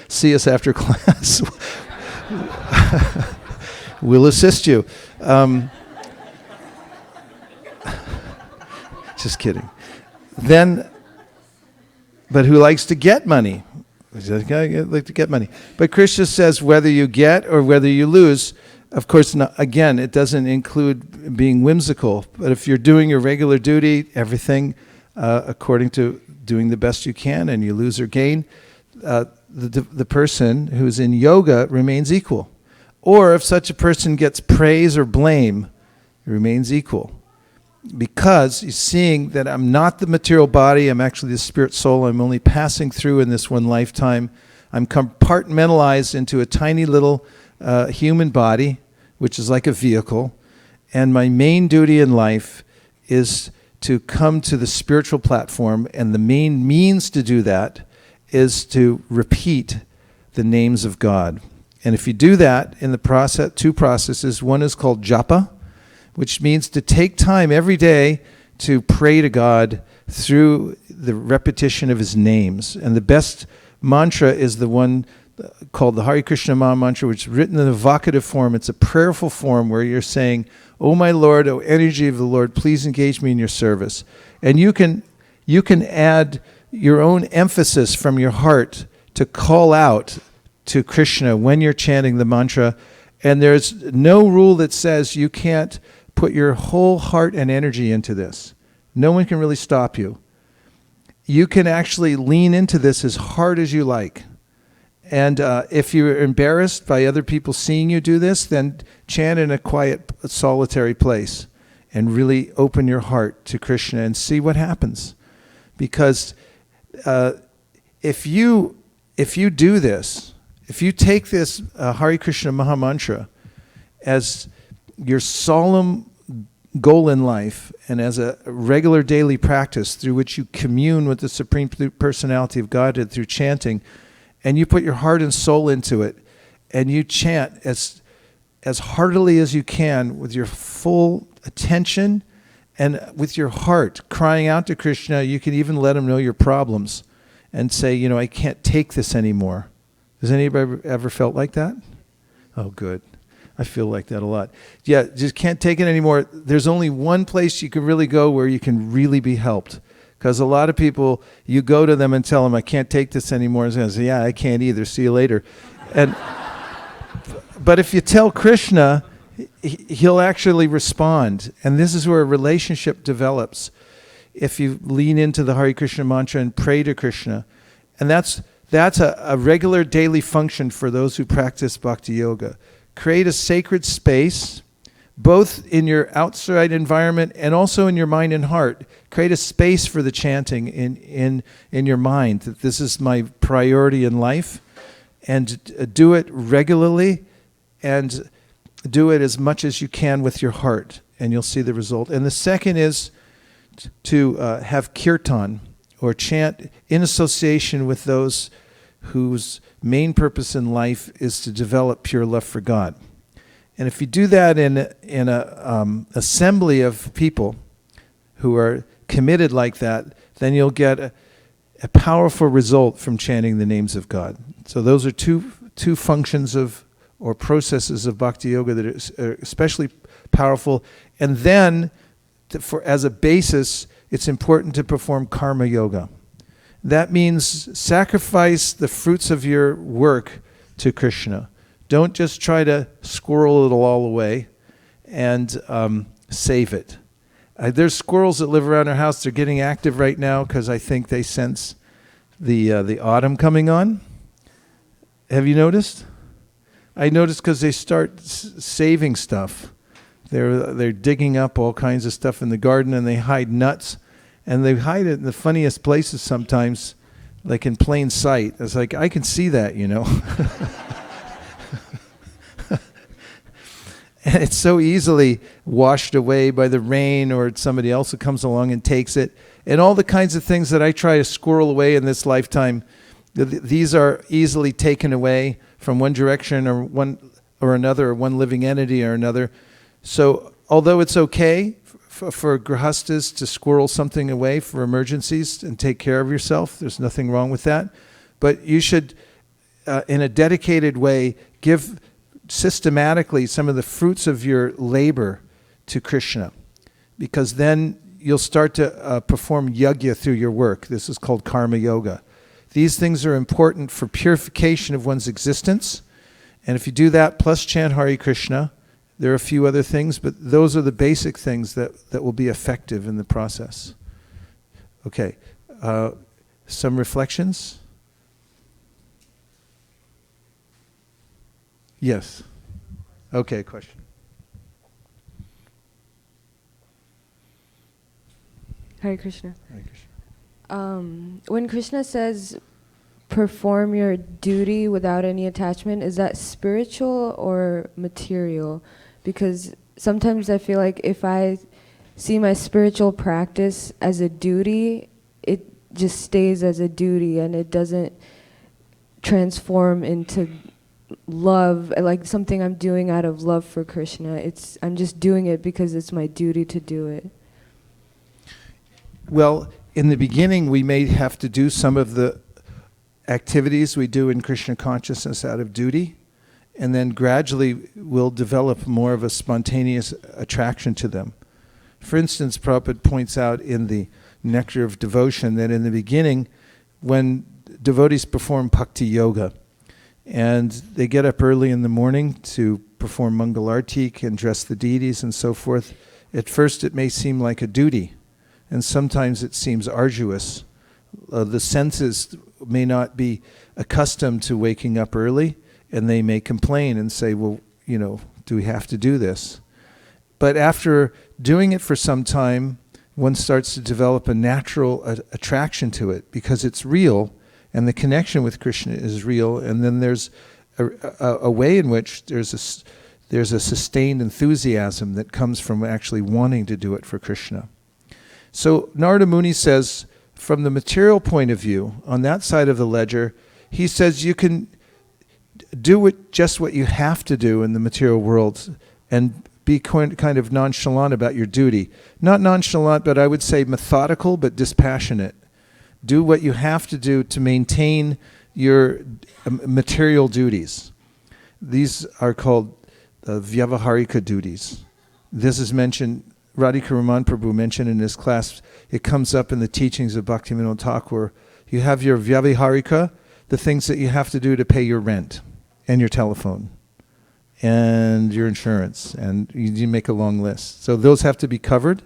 See us after class. We'll assist you. Just kidding. Then, but who likes to get money? I like to get money. But Krishna says whether you get or whether you lose, of course, not, again, it doesn't include being whimsical. But if you're doing your regular duty, everything according to doing the best you can, and you lose or gain, the person who's in yoga remains equal. Or if such a person gets praise or blame, it remains equal. Because he's seeing that I'm not the material body, I'm actually the spirit soul, I'm only passing through in this one lifetime. I'm compartmentalized into a tiny little human body, which is like a vehicle. And my main duty in life is to come to the spiritual platform, and the main means to do that is to repeat the names of God. And if you do that in the process, two processes, one is called japa, which means to take time every day to pray to God through the repetition of his names. And the best mantra is the one called the Hare Krishna Maha Mantra, which is written in a vocative form. It's a prayerful form where you're saying, "Oh my Lord, oh energy of the Lord, please engage me in your service." And you can add your own emphasis from your heart to call out to Krishna when you're chanting the mantra. And there's no rule that says you can't put your whole heart and energy into this. No one can really stop you. You can actually lean into this as hard as you like. And if you're embarrassed by other people seeing you do this, then chant in a quiet, solitary place and really open your heart to Krishna and see what happens. Because if you do this, if you take this Hare Krishna Maha Mantra as your solemn goal in life and as a regular daily practice through which you commune with the Supreme Personality of Godhead through chanting, and you put your heart and soul into it, and you chant as heartily as you can with your full attention and with your heart, crying out to Krishna. You can even let him know your problems and say, I can't take this anymore. Has anybody ever felt like that? Oh, good. I feel like that a lot. Yeah, just can't take it anymore. There's only one place you can really go where you can really be helped. Because a lot of people, you go to them and tell them, "I can't take this anymore." And they say, "Yeah, I can't either. See you later." But if you tell Krishna, he'll actually respond. And this is where a relationship develops. If you lean into the Hare Krishna mantra and pray to Krishna. And that's a regular daily function for those who practice bhakti yoga. Create a sacred space, both in your outside environment and also in your mind and heart. Create a space for the chanting in your mind, that this is my priority in life, and do it regularly, and do it as much as you can with your heart, and you'll see the result. And the second is to have Kirtan, or chant in association with those whose main purpose in life is to develop pure love for God. And if you do that in a assembly of people who are committed like that, then you'll get a powerful result from chanting the names of God. So those are two functions or processes of bhakti yoga that are especially powerful. And then, as a basis, it's important to perform karma yoga. That means sacrifice the fruits of your work to Krishna. Don't just try to squirrel it all away and save it. There's squirrels that live around our house. They're getting active right now because I think they sense the autumn coming on. Have you noticed? I noticed because they start saving stuff. They're digging up all kinds of stuff in the garden, and they hide nuts. And they hide it in the funniest places sometimes, like in plain sight. It's like, I can see that, And it's so easily washed away by the rain, or somebody else who comes along and takes it. And all the kinds of things that I try to squirrel away in this lifetime, these are easily taken away from one direction or one or another, or one living entity or another. So although it's okay for grihastas to squirrel something away for emergencies and take care of yourself, there's nothing wrong with that. But you should, in a dedicated way, give systematically some of the fruits of your labor to Krishna, because then you'll start to perform yajna through your work. This is called karma yoga. These things are important for purification of one's existence, and if you do that plus chant Hare Krishna, there are a few other things, but those are the basic things that will be effective in the process. Okay, some reflections? Yes. Okay, question. Hare Krishna. Hare Krishna. When Krishna says, perform your duty without any attachment, is that spiritual or material? Because sometimes I feel like if I see my spiritual practice as a duty, it just stays as a duty and it doesn't transform into love, like something I'm doing out of love for Krishna. I'm just doing it because it's my duty to do it. Well, in the beginning, we may have to do some of the activities we do in Krishna consciousness out of duty, and then gradually we'll develop more of a spontaneous attraction to them. For instance, Prabhupada points out in the Nectar of Devotion that in the beginning, when devotees perform bhakti yoga, and they get up early in the morning to perform Mangalartik and dress the deities and so forth, at first it may seem like a duty, and sometimes it seems arduous. The senses may not be accustomed to waking up early, and they may complain and say, well, do we have to do this? But after doing it for some time, one starts to develop a natural attraction to it because it's real, and the connection with Krishna is real, and then there's a way in which there's a sustained enthusiasm that comes from actually wanting to do it for Krishna. So Narada Muni says, from the material point of view, on that side of the ledger, he says you can do just what you have to do in the material world and be kind of nonchalant about your duty. Not nonchalant, but I would say methodical but dispassionate. Do what you have to do to maintain your material duties. These are called vyavaharika duties. This is mentioned, Radhika Raman Prabhu mentioned in his class, it comes up in the teachings of Bhaktivinoda Thakur. You have your vyavaharika, the things that you have to do to pay your rent and your telephone and your insurance, and you make a long list. So those have to be covered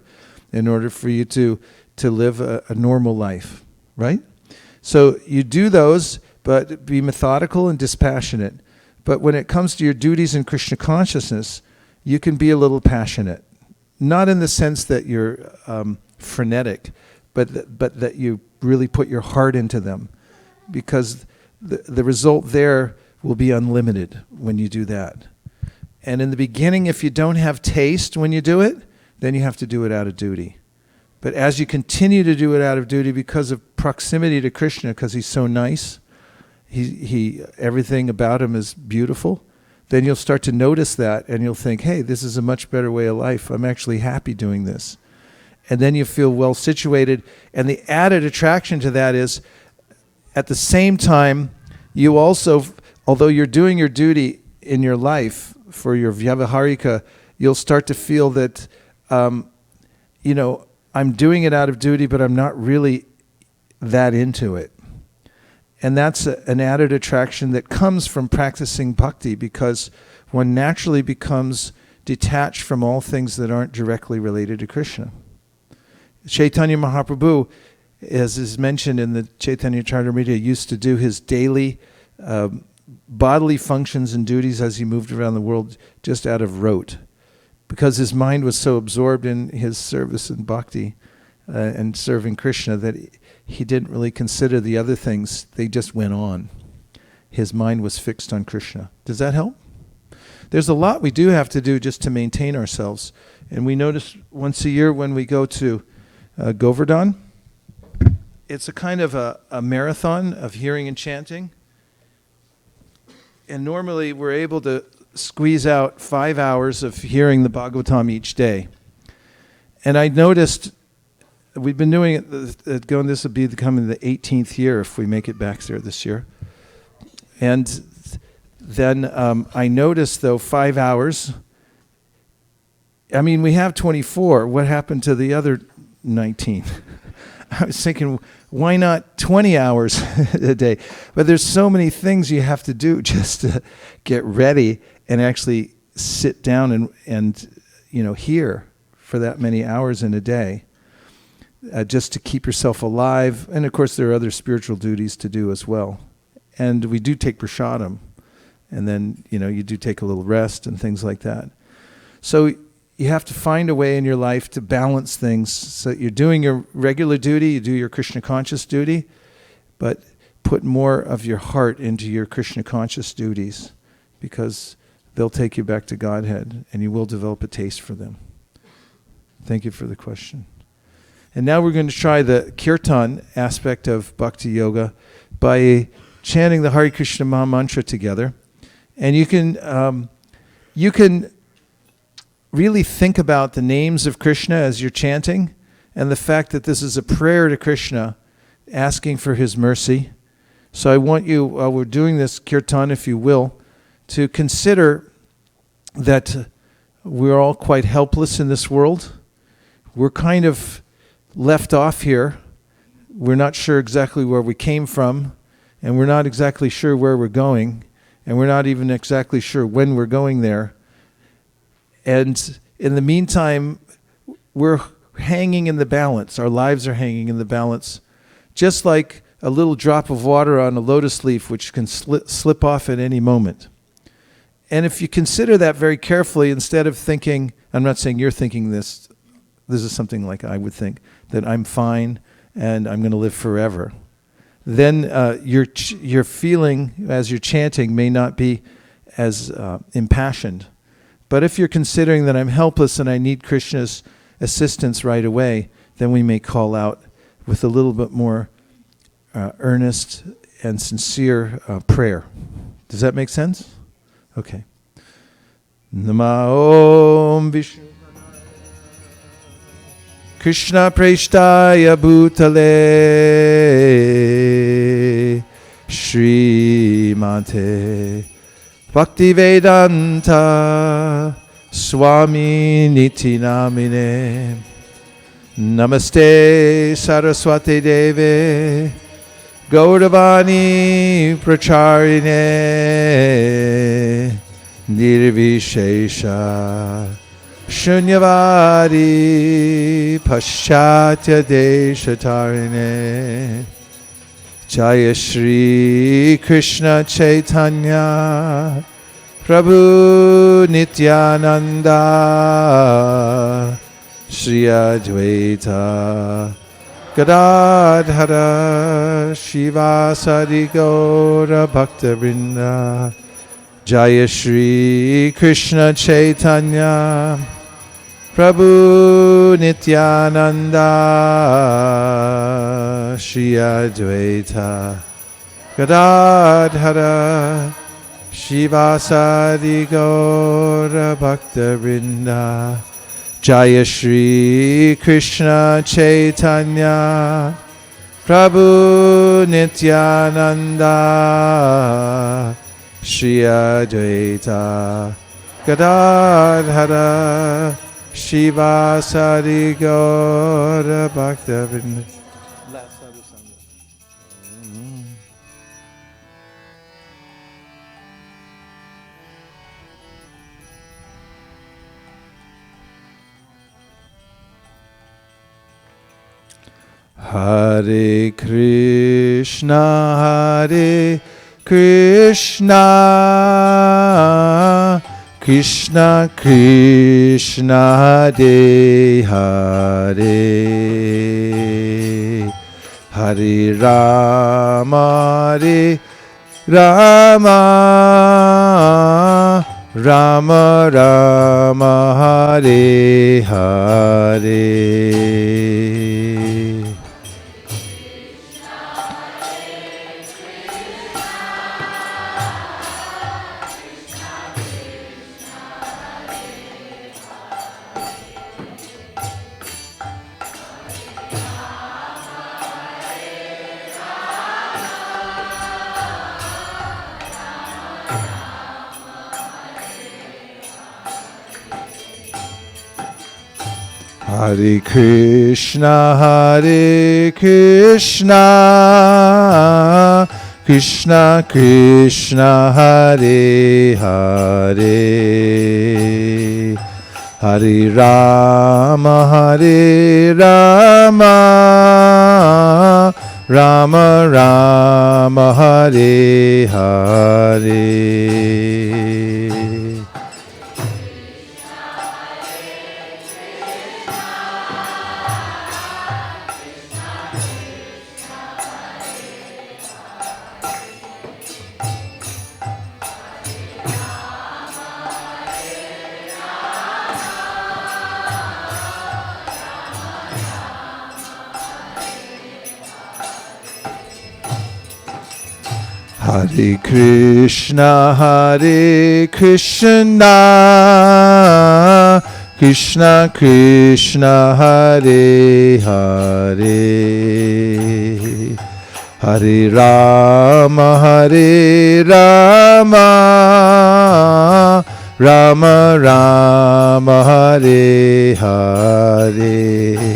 in order for you to live a normal life, right? So you do those, but be methodical and dispassionate. But when it comes to your duties in Krishna consciousness, you can be a little passionate. Not in the sense that you're frenetic, but that you really put your heart into them. Because the result there will be unlimited when you do that. And in the beginning, if you don't have taste when you do it, then you have to do it out of duty. But as you continue to do it out of duty because of proximity to Krishna, because he's so nice, he everything about him is beautiful, then you'll start to notice that and you'll think, hey, this is a much better way of life. I'm actually happy doing this. And then you feel well situated. And the added attraction to that is, at the same time, you also, although you're doing your duty in your life for your vyavaharika, you'll start to feel that, I'm doing it out of duty, but I'm not really that into it. And that's an added attraction that comes from practicing bhakti, because one naturally becomes detached from all things that aren't directly related to Krishna. Chaitanya Mahaprabhu, as is mentioned in the Chaitanya Charitamrita, used to do his daily bodily functions and duties as he moved around the world just out of rote, because his mind was so absorbed in his service and bhakti and serving Krishna that he didn't really consider the other things. They just went on. His mind was fixed on Krishna. Does that help? There's a lot we do have to do just to maintain ourselves. And we notice once a year when we go to Govardhan, it's a kind of a marathon of hearing and chanting. And normally we're able to squeeze out 5 hours of hearing the Bhagavatam each day. And I noticed, we've been doing it, this will be becoming the 18th year if we make it back there this year. And then I noticed, though, 5 hours, we have 24. What happened to the other 19? I was thinking, why not 20 hours a day? But there's so many things you have to do just to get ready and actually sit down and hear for that many hours in a day, just to keep yourself alive. And of course, there are other spiritual duties to do as well. And we do take prasadam, and then you do take a little rest and things like that. So you have to find a way in your life to balance things. So you're doing your regular duty, you do your Krishna conscious duty, but put more of your heart into your Krishna conscious duties, because they'll take you back to Godhead and you will develop a taste for them. Thank you for the question. And now we're going to try the Kirtan aspect of Bhakti Yoga by chanting the Hare Krishna Maha Mantra together. And you can really think about the names of Krishna as you're chanting, and the fact that this is a prayer to Krishna, asking for his mercy. So I want you, while we're doing this kirtan, if you will, to consider that we're all quite helpless in this world. We're kind of left off here. We're not sure exactly where we came from, and we're not exactly sure where we're going, and we're not even exactly sure when we're going there. And in the meantime, we're hanging in the balance. Our lives are hanging in the balance, just like a little drop of water on a lotus leaf, which can slip off at any moment. And if you consider that very carefully, instead of thinking, I'm not saying you're thinking this is something like I would think, that I'm fine and I'm going to live forever, then your feeling as you're chanting may not be as impassioned. But if you're considering that I'm helpless and I need Krishna's assistance right away, then we may call out with a little bit more earnest and sincere prayer. Does that make sense? Okay. Nama Om Vishnu Krishna Preshtaya Bhutale Srimate Bhaktivedanta Swami Niti Namine Namaste Saraswati Deve Gauravani Pracharine Nirvishesha Shunyavadi Paschatya Deshatarine Jaya Shri Krishna Chaitanya Prabhu Nityananda Shri Advaita Gadadhara Shivasadi Gaura Bhakta Vrinda Jaya Shri Krishna Chaitanya Prabhu Nityananda Shri Advaita Gadadhara Shivasadi Gaura Bhakta Vrinda Jaya Shri Krishna Chaitanya Prabhu Nityananda Shri Advaita Gadadhara Shivasadi Gaura Bhakta Vrinda. Hare Krishna, Krishna Krishna, Hare Hare, Hare Rama, Rama, Rama Rama, Hare Hare. Hare Krishna, Krishna Krishna, Hare Hare, Hare Rama, Rama, Rama Rama, Hare Hare. Hare Krishna, Krishna Krishna Krishna Hare Hare, Hare Rama Hare Rama, Rama Rama Hare Hare.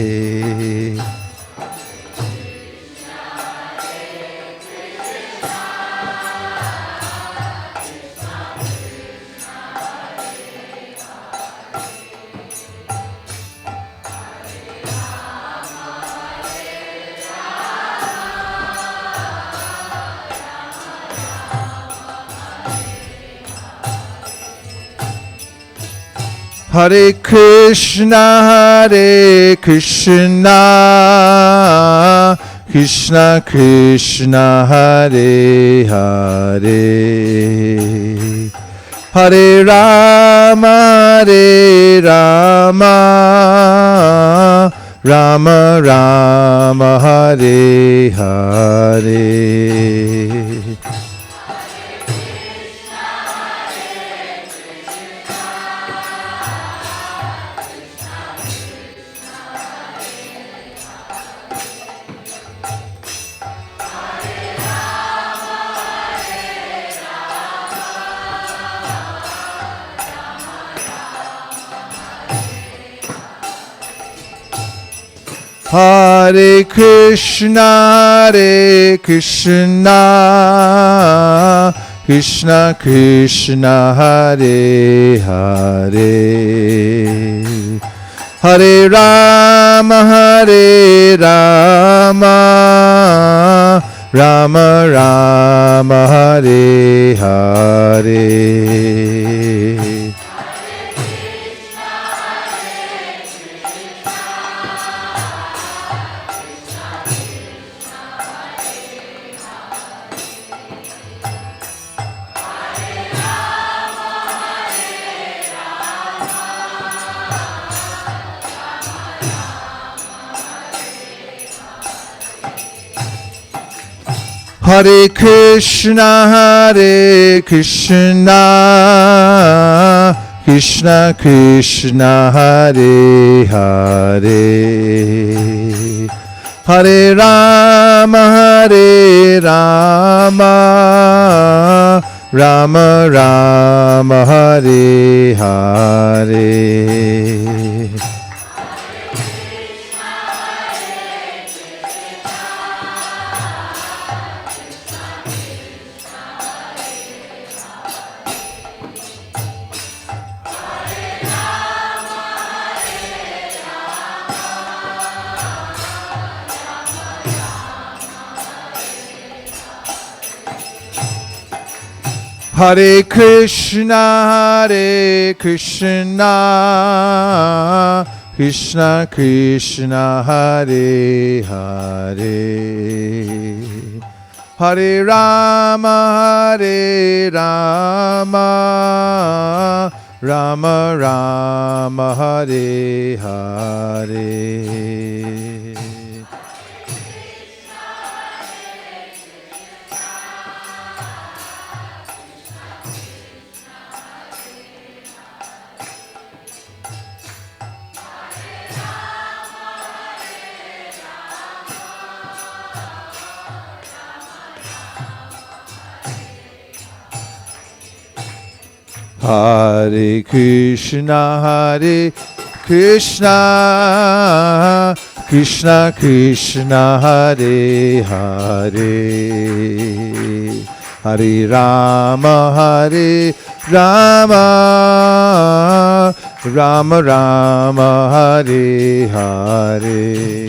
Hare Krishna, Krishna Krishna, Hare Hare, Hare Rama, Rama Rama, Hare Hare. Hare Krishna, Krishna Krishna, Hare Hare, Hare Rama, Rama Rama, Hare Hare. Hare Krishna, Krishna Krishna, Hare Hare, Hare Rama, Rama Rama, Hare Hare. Hare Krishna, Krishna Krishna, Hare Hare, Hare Rama, Rama Rama, Hare Hare. Hare Krishna, Krishna Krishna, Hare Hare, Hare Rama, Rama Rama, Hare Hare.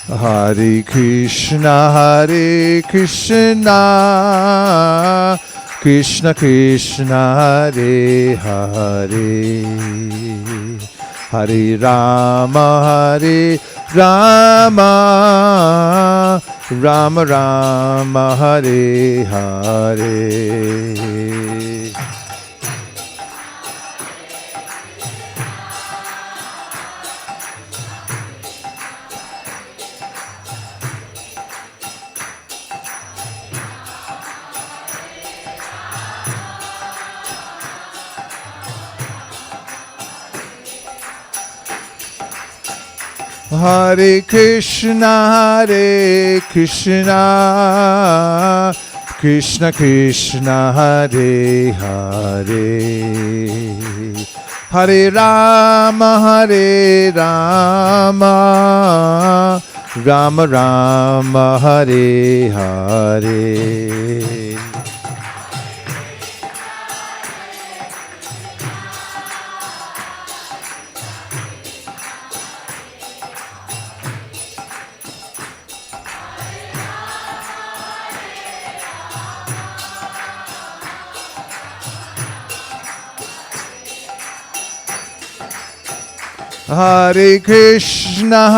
Hare Krishna, Krishna Krishna, Hare Hare, Hare Rama, Rama Rama Hare Hare. Hare Krishna, Krishna Krishna, Hare Hare, Hare Rama, Rama Rama, Hare Hare. Hare Krishna,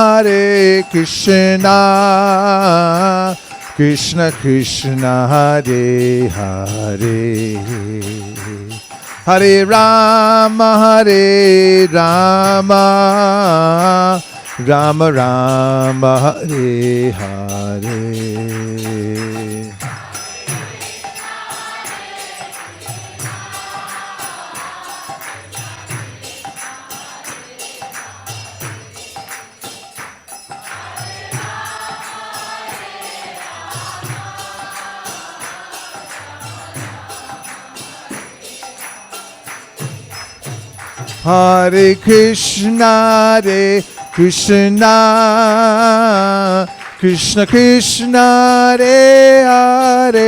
Krishna Krishna, Hare Hare, Hare Rama, Rama Rama, Hare Hare. Hare Krishna, Krishna Krishna, Hare Hare,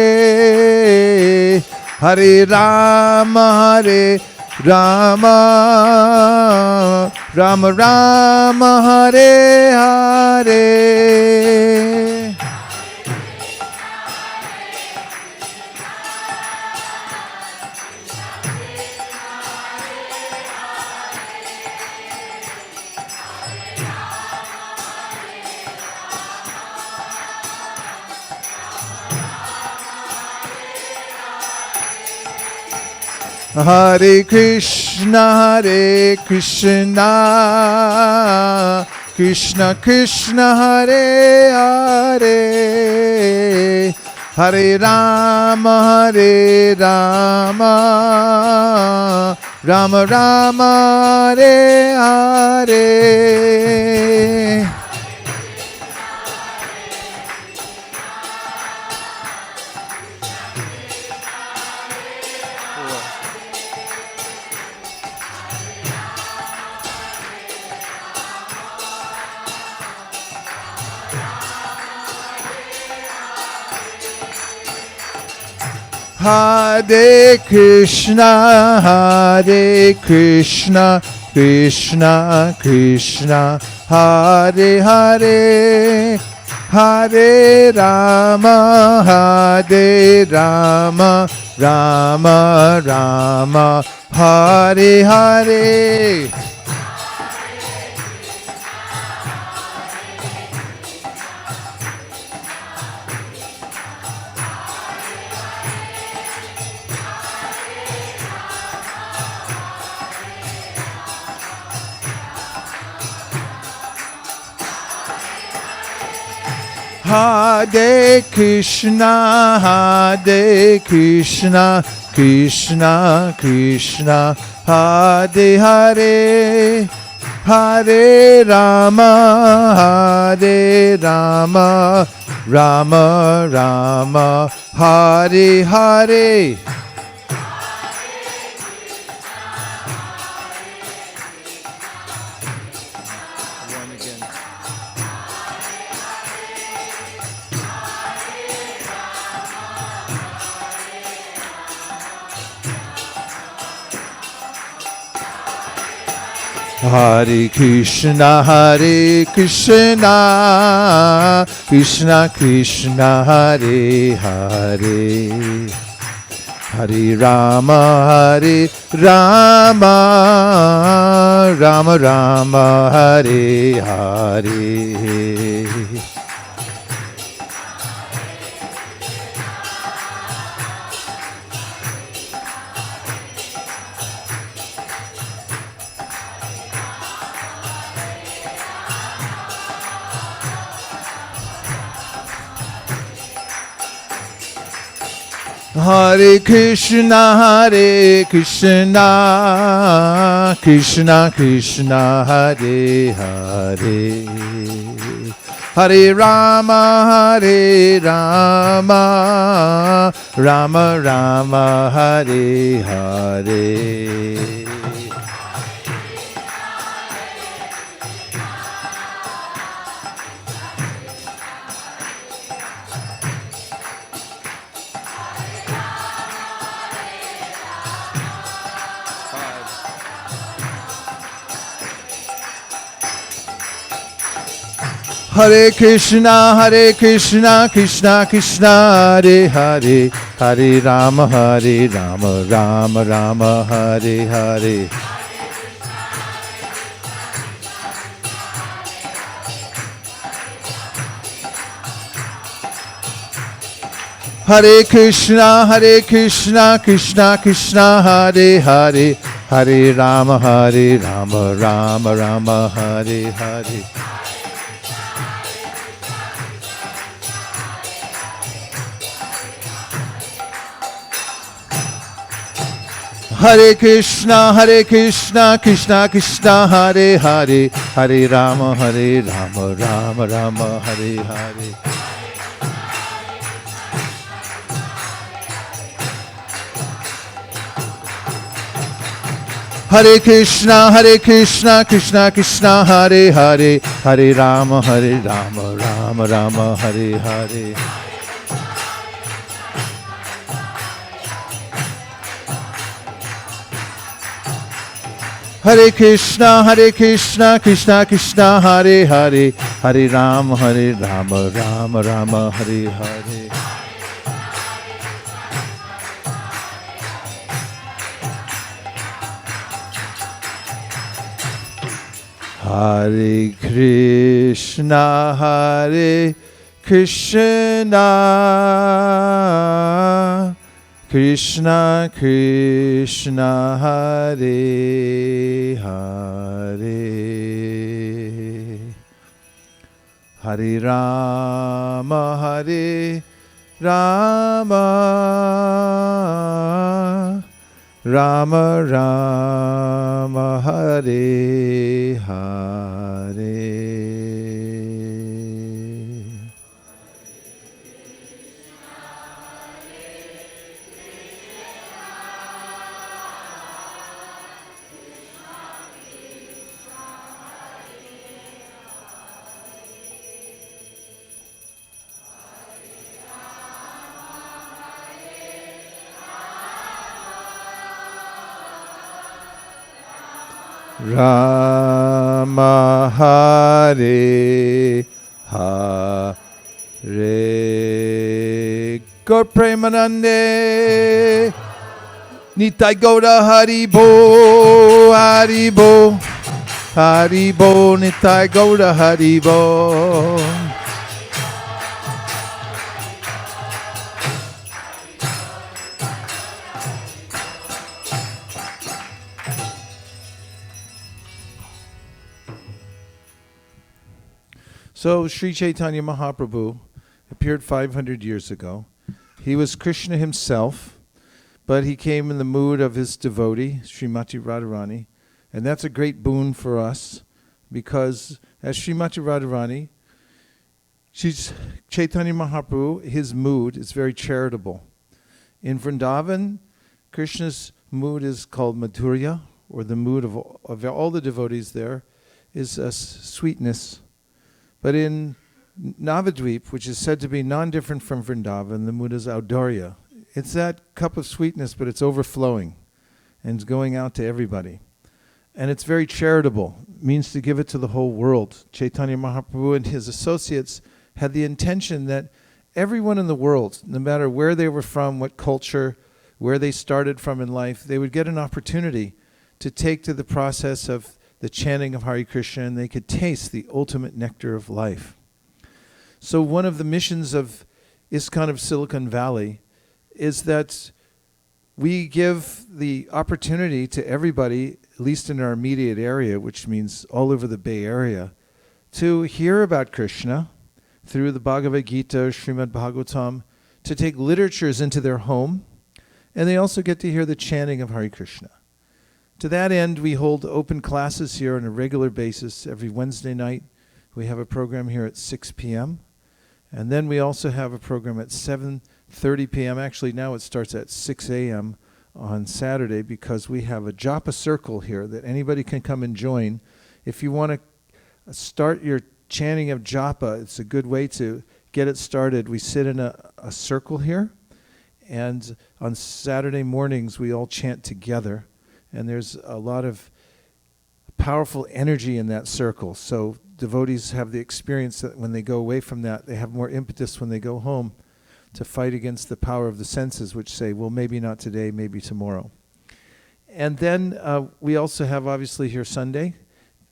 Hare Rama, Rama Rama, Hare Hare. Hare Krishna, Krishna Krishna, Hare Hare, Hare Rama, Rama Rama, Hare Hare. Hare Krishna, Krishna Krishna, Hare Hare, Hare Rama, Rama Rama, Hare Hare. Hare Krishna, Krishna Krishna, Hare Hare, Hare Rama, Rama Rama, Hare Hare. Hare Krishna, Krishna Krishna, Hare Hare, Hare Rama, Rama Rama, Hare Hare. Hare Krishna, Krishna Krishna, Hare Hare, Hare Rama, Rama Rama, Hare Hare. Hare Krishna, Krishna Krishna, Hare Hare, Hare Rama, Rama Rama, Hare Hare. Hare Krishna, Krishna Krishna, Hare Hare, Hare Rama, Rama Rama, Hare Hare. Hare Krishna, Krishna Krishna, Hare Hare, Hare Rama, Rama Rama, Hare Hare. Hare Krishna, Krishna Krishna, Hare Hare, Hare Rama, Rama Rama, Hare Hare. Hare Krishna, Krishna Krishna, Hare Hare, Hare Rama, Rama Rama, Hare Hare. Hare Krishna, Krishna Krishna Krishna, Hare Hare, Hare Rama, Rama Rama, Hare Hare. Rama Hare Hare, Gaur Premanande, Nitai Gaura Haribo, Haribo, Haribo, Nitai Gaura Haribo. So Sri Chaitanya Mahaprabhu appeared 500 years ago. He was Krishna himself, but he came in the mood of his devotee, Srimati Radharani. And that's a great boon for us, because as Srimati Radharani, Chaitanya Mahaprabhu, his mood is very charitable. In Vrindavan, Krishna's mood is called Madhurya, or the mood of all the devotees there is sweetness. But in Navadvip, which is said to be non-different from Vrindavan, the mood is Audharya. It's that cup of sweetness, but it's overflowing and it's going out to everybody. And it's very charitable. It means to give it to the whole world. Chaitanya Mahaprabhu and his associates had the intention that everyone in the world, no matter where they were from, what culture, where they started from in life, they would get an opportunity to take to the process of the chanting of Hare Krishna, and they could taste the ultimate nectar of life. So one of the missions of ISKCON of Silicon Valley is that we give the opportunity to everybody, at least in our immediate area, which means all over the Bay Area, to hear about Krishna through the Bhagavad Gita, Srimad Bhagavatam, to take literatures into their home, and they also get to hear the chanting of Hare Krishna. To that end, we hold open classes here on a regular basis every Wednesday night. We have a program here at 6 p.m. And then we also have a program at 7:30 p.m. Actually, now it starts at 6 a.m. on Saturday because we have a japa circle here that anybody can come and join. If you want to start your chanting of japa, it's a good way to get it started. We sit in a circle here, and on Saturday mornings we all chant together. And there's a lot of powerful energy in that circle. So devotees have the experience that when they go away from that, they have more impetus when they go home to fight against the power of the senses, which say, well, maybe not today, maybe tomorrow. And then we also have, obviously, here Sunday.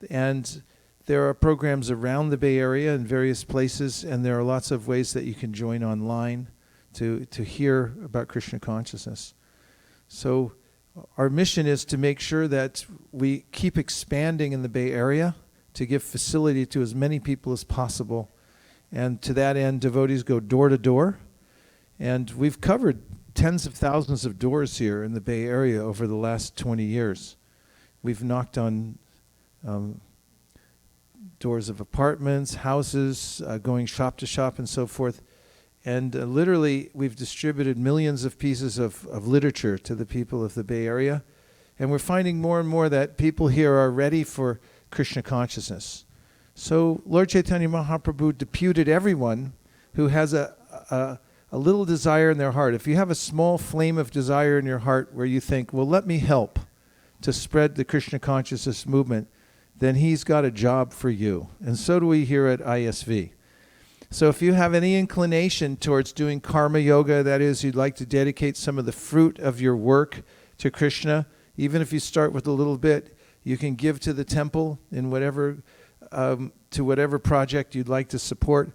And there are programs around the Bay Area in various places, and there are lots of ways that you can join online to hear about Krishna consciousness. So our mission is to make sure that we keep expanding in the Bay Area to give facility to as many people as possible. And to that end, devotees go door to door. And we've covered tens of thousands of doors here in the Bay Area over the last 20 years. We've knocked on doors of apartments, houses, going shop to shop and so forth. And literally, we've distributed millions of pieces of literature to the people of the Bay Area. And we're finding more and more that people here are ready for Krishna consciousness. So Lord Chaitanya Mahaprabhu deputed everyone who has a little desire in their heart. If you have a small flame of desire in your heart where you think, well, let me help to spread the Krishna consciousness movement, then he's got a job for you. And so do we here at ISV. So if you have any inclination towards doing karma yoga, that is, you'd like to dedicate some of the fruit of your work to Krishna, even if you start with a little bit, you can give to the temple in whatever, to whatever project you'd like to support.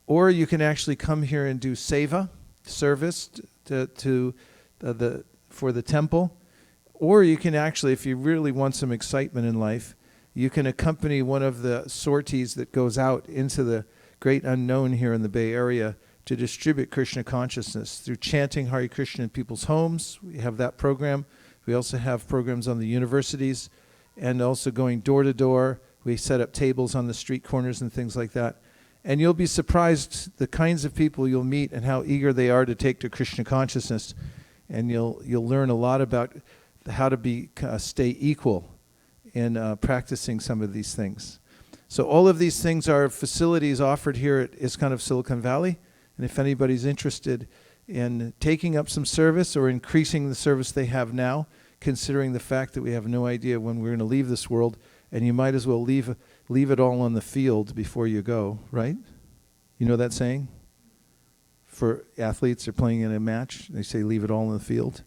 Or you can actually come here and do seva, service for the temple. Or you can actually, if you really want some excitement in life, you can accompany one of the sorties that goes out into the great unknown here in the Bay Area to distribute Krishna consciousness through chanting Hare Krishna in people's homes. We have that program. We also have programs on the universities and also going door to door. We set up tables on the street corners and things like that. And you'll be surprised the kinds of people you'll meet and how eager they are to take to Krishna consciousness. And you'll learn a lot about how to stay equal in practicing some of these things. So all of these things are facilities offered here at ISKCON of Silicon Valley. And if anybody's interested in taking up some service or increasing the service they have now, considering the fact that we have no idea when we're going to leave this world, and you might as well leave it all on the field before you go, right? You know that saying? For athletes, they're playing in a match, they say leave it all on the field.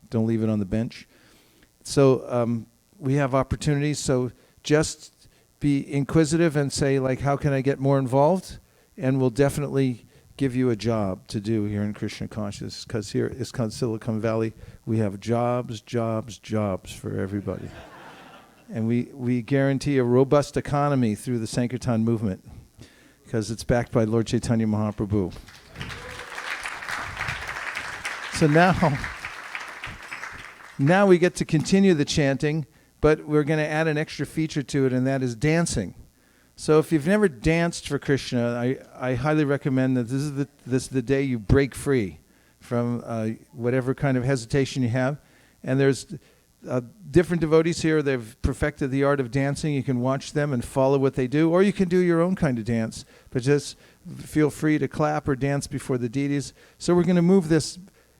Don't leave it on the bench. So we have opportunities, so just be inquisitive and say, like, how can I get more involved? And we'll definitely give you a job to do here in Krishna Consciousness, because here at ISKCON Silicon Valley, we have jobs for everybody. And we guarantee a robust economy through the Sankirtan movement, because it's backed by Lord Chaitanya Mahaprabhu. So now we get to continue the chanting, but we're going to add an extra feature to it, and that is dancing. So if you've never danced for Krishna, I highly recommend that this is the day you break free from whatever kind of hesitation you have. And there's different devotees here. They've perfected the art of dancing. You can watch them and follow what they do, or you can do your own kind of dance. But just feel free to clap or dance before the deities. So we're going to move this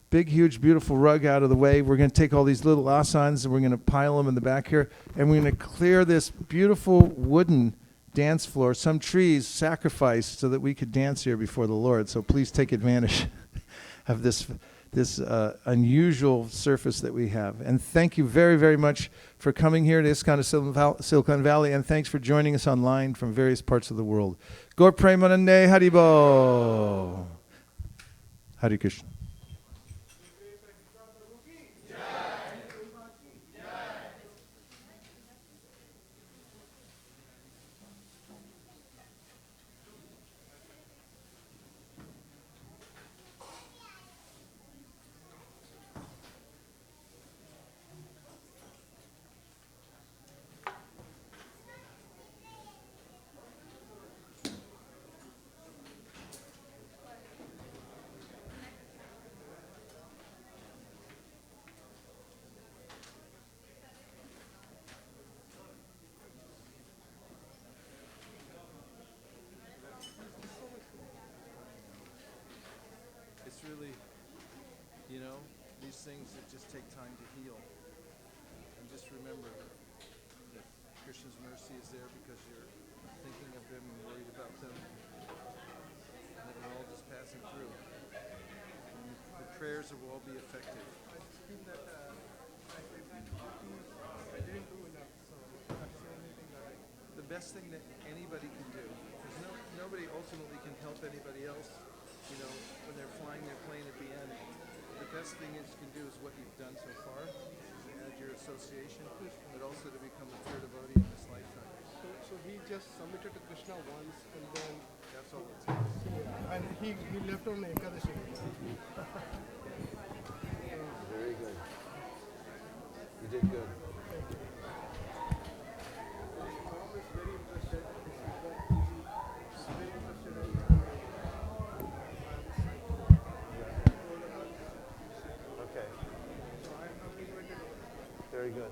big, huge, beautiful rug out of the way. We're going to take all these little asanas and we're going to pile them in the back here. And we're going to clear this beautiful wooden dance floor, some trees sacrificed so that we could dance here before the Lord. So please take advantage of this unusual surface that we have. And thank you very, very much for coming here to ISKCON of Silicon Valley, and thanks for joining us online from various parts of the world. Gaur Premanande Haribo. Hare Krishna. things that just take time to heal. And just remember that Krishna's mercy is there because you're thinking of them and worried about them. And that we're all just passing through. And the prayers will all be effective. I feel that I didn't do enough, so that's the only thing that The best thing that anybody can do, because nobody ultimately can help anybody else, when they're flying their plane at the end. The best thing you can do is what you've done so far, to add your association, but also to become a pure devotee in this lifetime. So he just submitted to Krishna once, and then That's all it takes. and he left on Ekadashi. Very good. You did good. Mom is very interested. She's very interested in Okay. so I have invited her. Very good.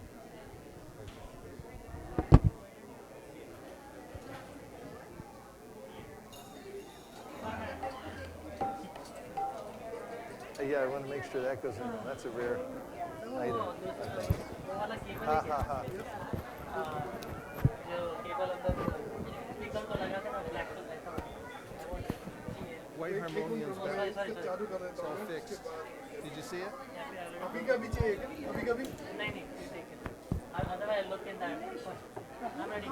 Yeah, I want to make sure that goes in. That's a rare item, I think. Ha ha ha. White harmonium's back. चालू कर रहे It's all fixed. Did you see it? अभी का भी चाहिए क्या? अभी का भी Otherwise, look in that. I'm ready.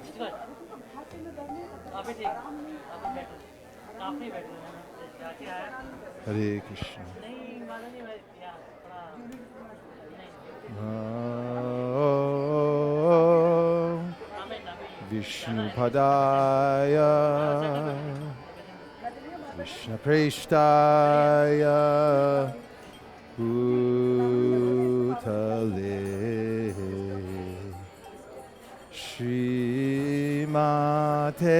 It's good. अभी ठीक. अभी बैठो. काफी बैठो. जाके आया. Hare Krishna. नहीं मालूम नहीं मैं यार थोड़ा नहीं. Amen. Vishnu Padaya Krishna Preshtaya Bhutale Srimate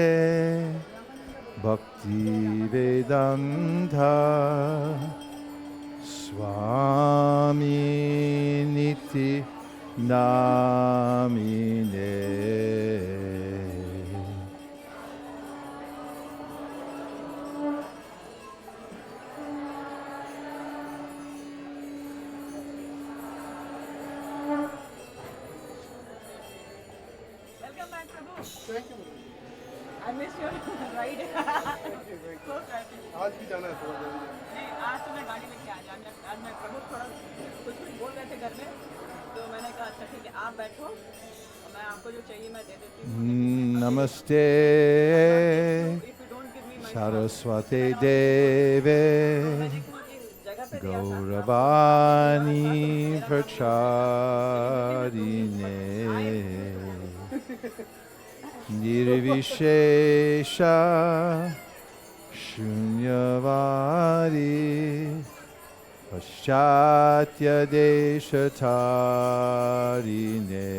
Bhakti Vedanta Swami Niti Namine. Welcome back, Prabhu. Thank you. I missed your ride. So sad. आज भी जाना है थोड़ा जल्दी. नहीं, आज तो मैं गाड़ी लेके आ जाऊंगा. आज मैं प्रभु थोड़ा कुछ बोल रहे थे घर में, तो मैंने कहा अच्छा ठीक है आप बैठो, और मैं आपको जो चाहिए मैं दे देती हूँ. Namaste If you don't give me my Saraswate Deve मैंने किसी जगह पे दिया था. Gauravani Pracharine Nirvishesha Shunyavadi Paschatya Deshatarine.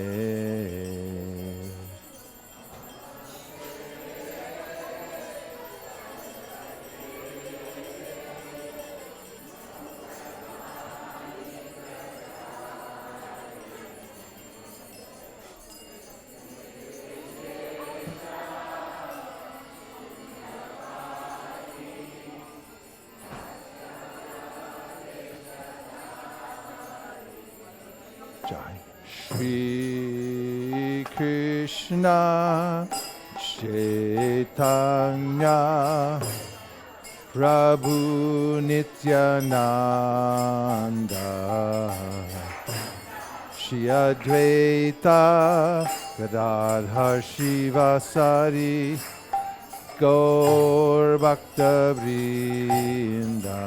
Jai Shri Krishna Chaitanya Prabhu Nityananda Shri Advaita Gadadhar Shivasari Gaur Bhakta Vrinda.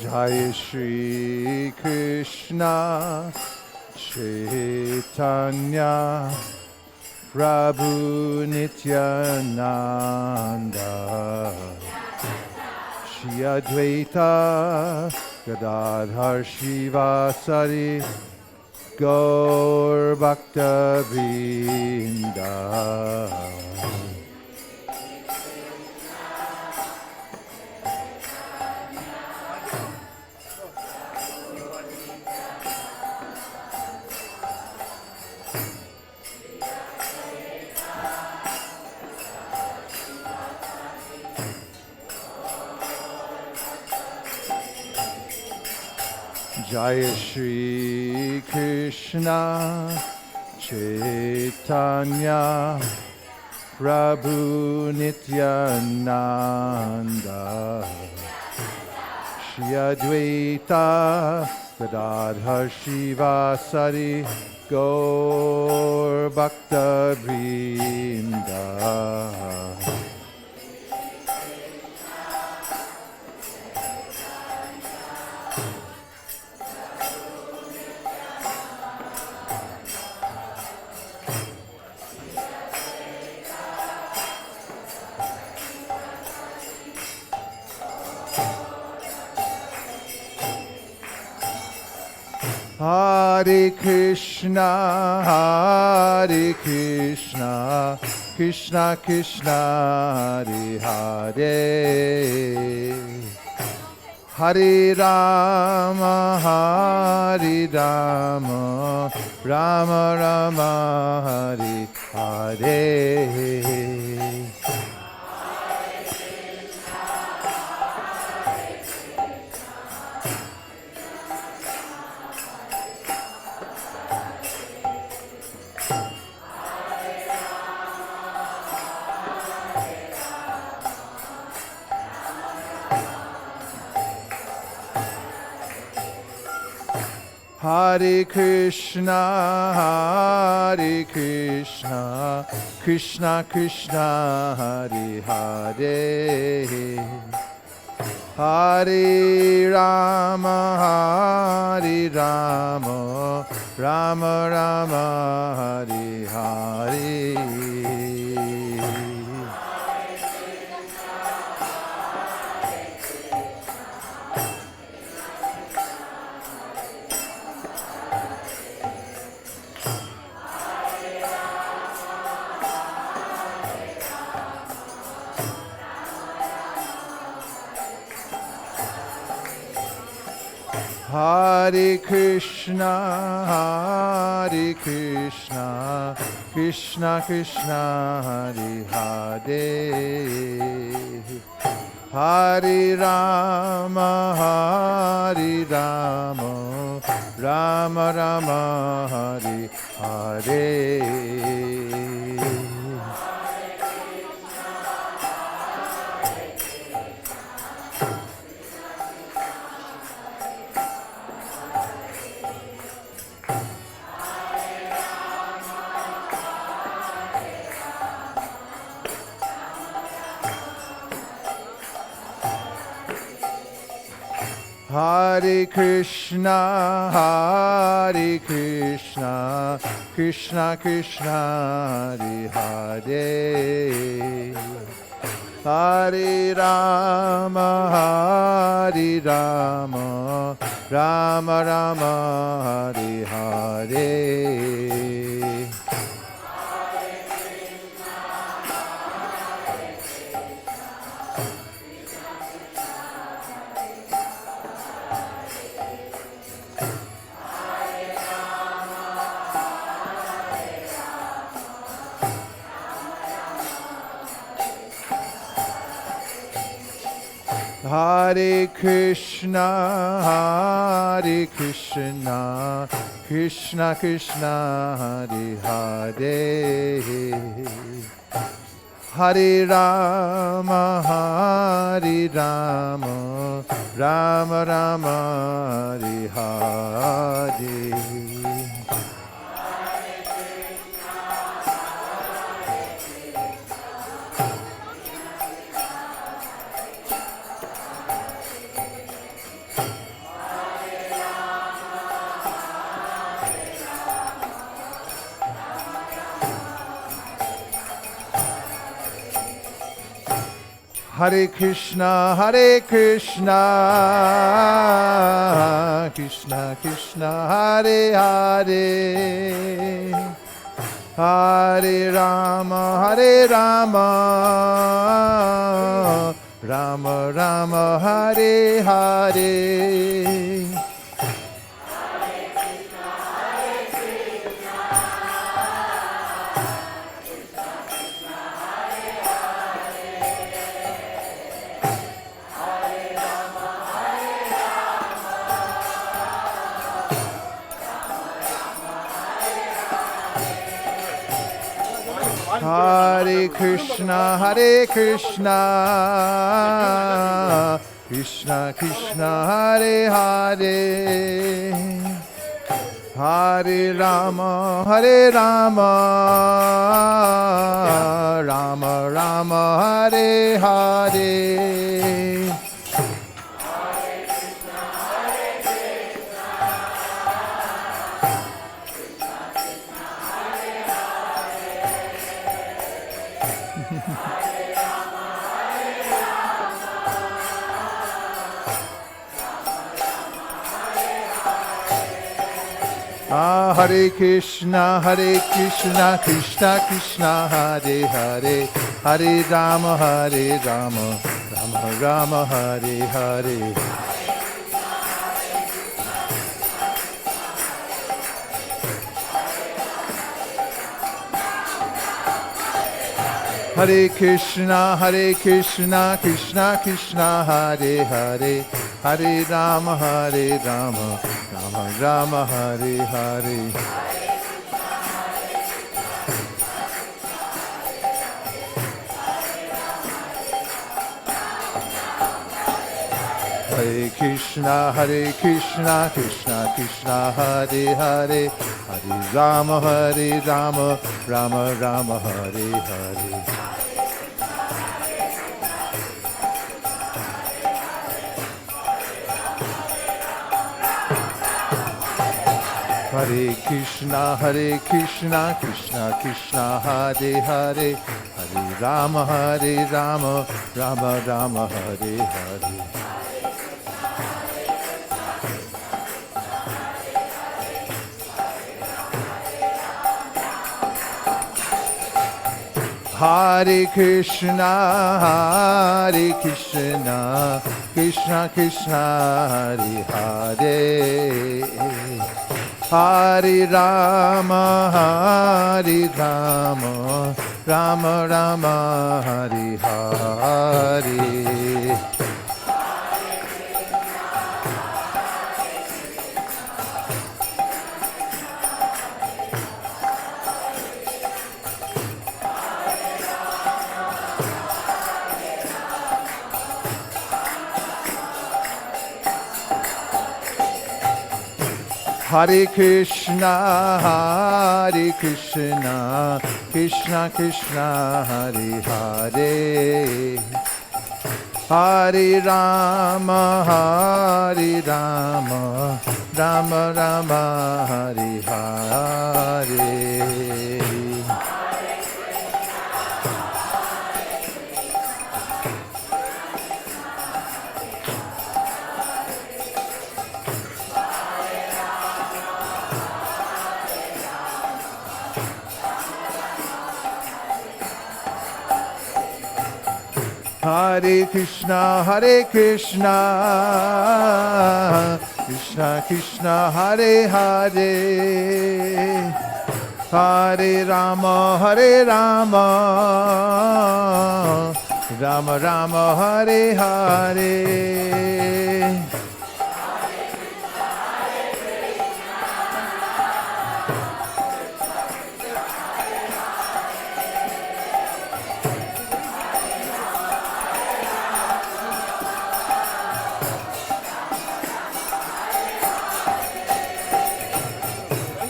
Jai Shri Krishna Chaitanya Prabhu Nityananda Shri Advaita Gadadhar Shivasari Gaur Bhakta Vrinda. Jaya Shri Krishna Chaitanya Prabhu Nityananda Shri Advaita Gadadhar Shivasari Gaur Bhakta Vrinda. Hare Krishna, Krishna Krishna, Hare Hare, Hare Rama, Rama Rama, Hare Hare. Hare Krishna, Krishna Krishna, Hare Hare, Hare Rama, Rama Rama, Hare Hare. Hare Krishna, Krishna Krishna, Hare Hare, Hare Rama, Rama Rama, Hare Hare. Hare Krishna, Krishna Krishna, Hare Hare, Hare Rama, Rama Rama, Hare Hare. Hare Krishna, Krishna Krishna, Hare Hare, Hare Rama, Rama Rama, Hare Hare. Hare Krishna, Hare Krishna, Krishna Krishna, Hare Hare, Hare Rama, Hare Rama, Rama Rama, Hare Hare. Hare Krishna, Hare Krishna, Krishna Krishna, Hare Hare, Hare Rama, Hare Rama, Rama Rama, Hare Hare. Hare Krishna, Krishna Krishna, Hare Hare, Hare Rama, Rama Rama, Hare Hare. Hare Krishna, Krishna Krishna, Hare Hare, Hare Rama, Rama Rama, Hare Hare. Hare Krishna, Krishna Krishna, Hare Hare, Hare Rama, Rama Rama, Hare Hare. Hare Krishna, Krishna Krishna, Hare Hare, Hare Rama, Rama Rama, Hare Hare. Hare Krishna, Krishna Krishna, Hare Hare, Hare Rama, Rama Rama, Hare Hare. Hare Krishna, Krishna Krishna, Hare Hare, Hare Rama, Rama Rama, Hare Hare. Hare Krishna, Krishna Krishna, Hare Hare, Hare Rama, Rama Rama, Hare Hare.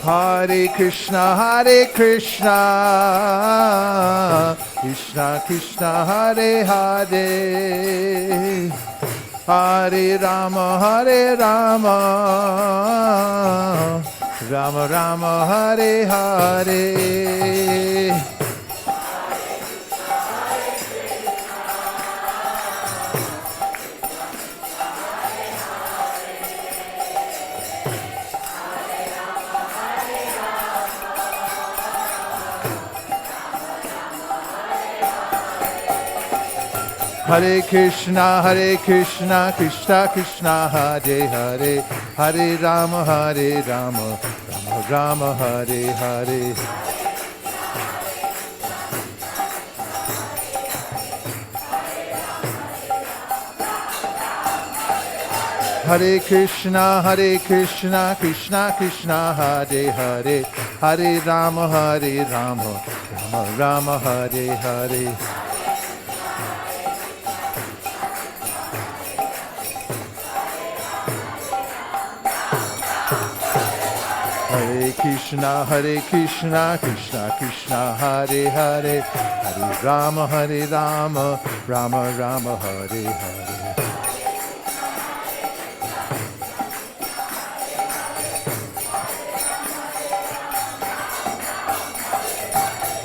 Hare Krishna, Krishna Krishna, Hare Hare, Hare Rama, Rama Rama, Hare Hare. Hare Krishna, Krishna Krishna, Hare Hare, Hare Rama, Rama Rama, Hare Hare. Hare Krishna, Krishna Krishna, Hare Hare, Hare Rama, Rama Rama, Hare Hare. Hare Krishna, Krishna Krishna, Hare Hare, Hare Rama, Rama Rama, Hare Hare.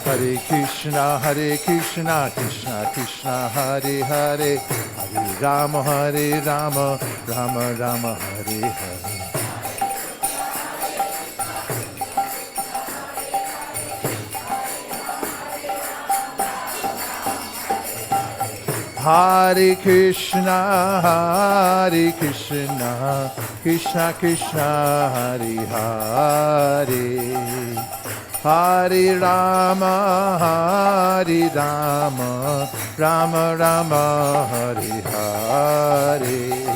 Hare Krishna, Krishna Krishna, Hare Hare, Hare Rama, Rama Rama, Hare Hare. Hare Krishna, Krishna Krishna, Hare Hare, Hare Rama, Rama Rama, Hare Hare.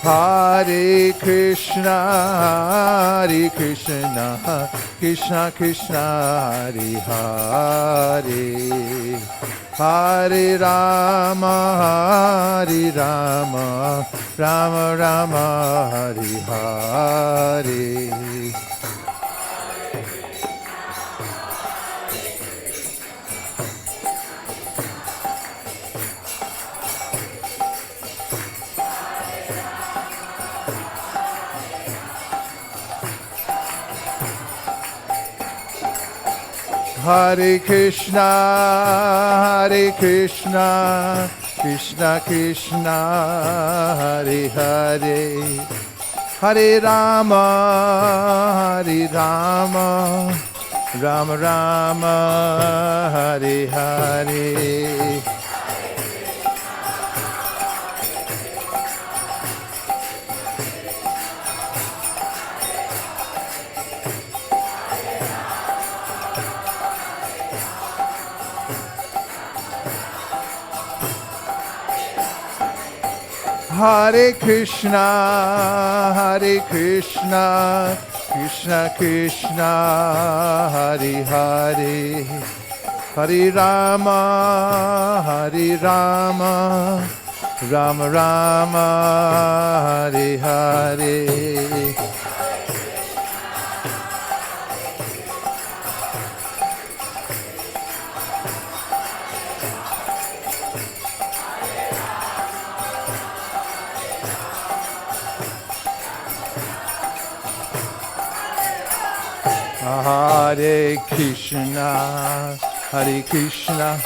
Hare Krishna, Krishna Krishna, Hare Hare, Hare Rama, Rama Rama, Hare Hare. Hare Krishna, Krishna Krishna, Hare Hare, Hare Rama, Rama Rama, Hare Hare. Hare Krishna, Krishna Krishna, Hare Hare, Hare Rama, Rama Rama, Hare Hare. Hare Krishna,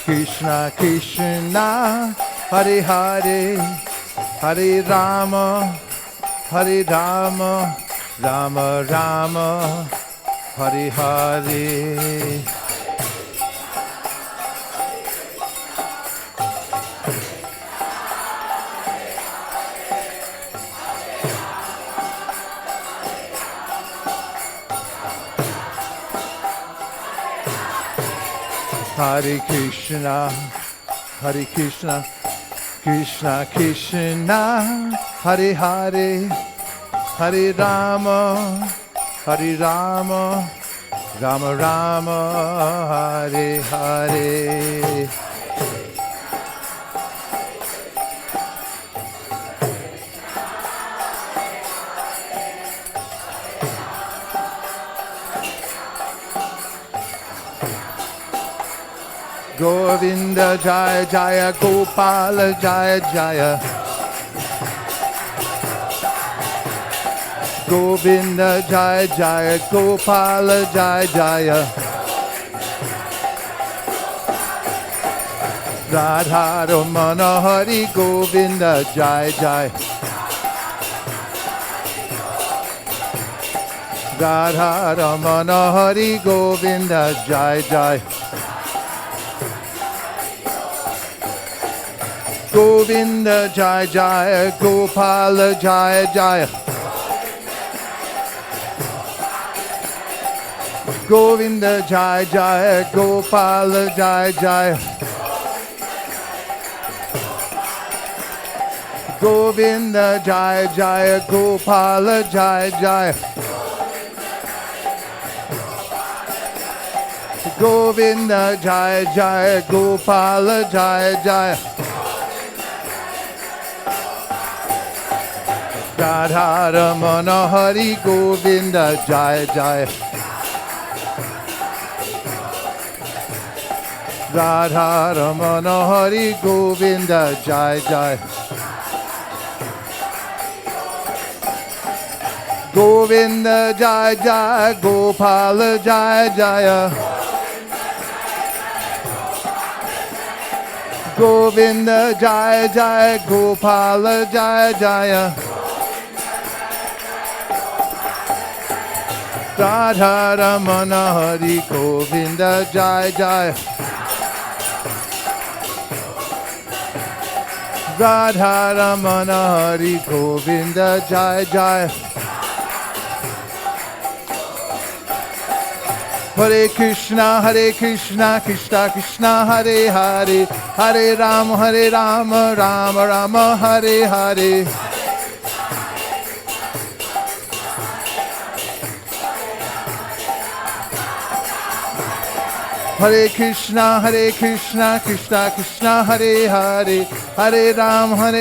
Krishna Krishna, Hare Hare, Hare Rama, Rama Rama, Hare Hare. Hare Krishna, Krishna Krishna, Hare Hare, Hare Rama, Rama Rama, Hare Hare. Govinda Jaya Jaya, Gopala Jaya Jaya, Govinda Jaya Jaya, Gopala Jaya Jaya, Radha Ramana Hari Govinda Jai Jai. Radha Ramana Hari Govinda Jai Jai. Govinda Jai Jai, Gopala Jai Jai. Govinda Jai Jai, Gopala Jai Jai. Govinda Jai Jai, Gopala Jai Jai. Govinda Jai Jai, Gopala Jai Jai. Radha Ramana Hari Govinda Jai Jai. Radha Ramana Hari Govinda Jai Jai. Govinda Jai Jai, Gopala Jai Jaya. Govinda Jai Jai, Gopala Jai Jaya. Radha Ramana Hari Govinda Jai Jai. Radha Ramana Hari Govinda Jai Jai. Hare Krishna, Krishna Krishna, Hare Hare, Hare Rama, Rama Rama, Hare Hare. Hare Krishna, Krishna Krishna, Hare Hare, Hare Rama,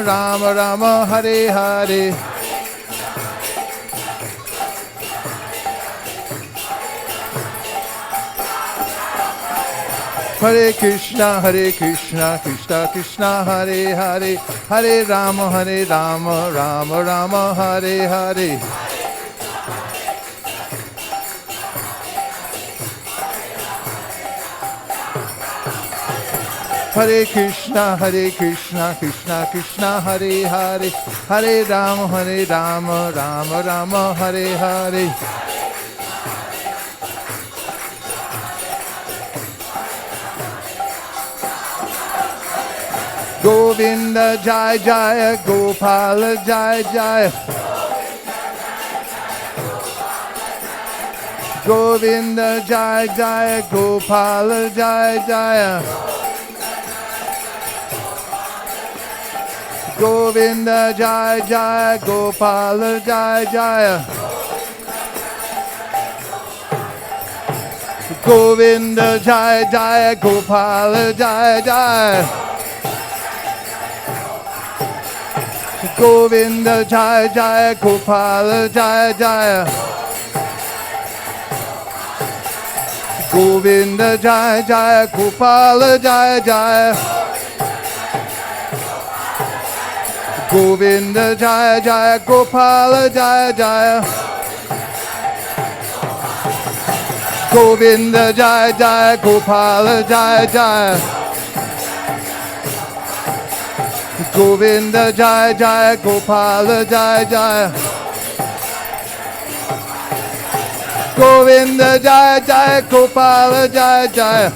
Rama Rama, Hare Hare. Hare Krishna, Krishna Krishna, Hare Hare, Hare Rama, Rama Rama, Hare Hare. Hare Krishna, Krishna Krishna, Hare Hare, Hare Rama, Rama Rama, Hare Hare. Govinda Jai Jai, Gopala Jai Jai. Govinda Jai Jai, Gopala Jai Jai. Govinda Jai Jai, Gopala Jai Jai. Govinda Jai Jai, Gopala Jai Jai. Govinda Jai Jai, Gopala Jai Jai. Govinda Jai Jai, Gopala Jai Jai. Govinda Jai Jai, Gopala Jai Jai. Govinda Jai Jai, Gopala Jai Jai. Govinda Jai Jai, Gopala Jai Jai. Govinda Jai Jai, Gopala Jai Jai.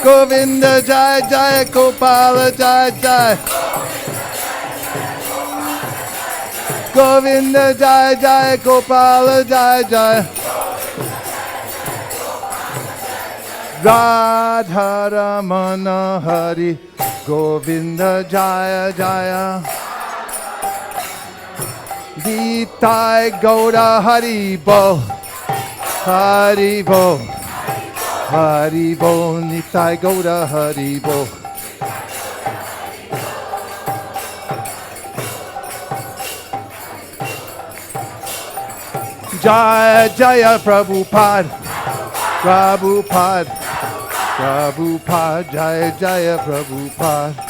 Govinda Jai Jai, Gopala Jai Jai. Govinda Jai Jai, Gopala Jai Jai. Radha Ramana Hari Govinda Jaya Jaya. Nitai Gauda Hari Bo, Hari Bo, Hari Bo, Nitai Gauda Hari Bo. Jaya Jaya Prabhupada, Prabhupada, Prabhupada, Jaya Jaya Prabhupada.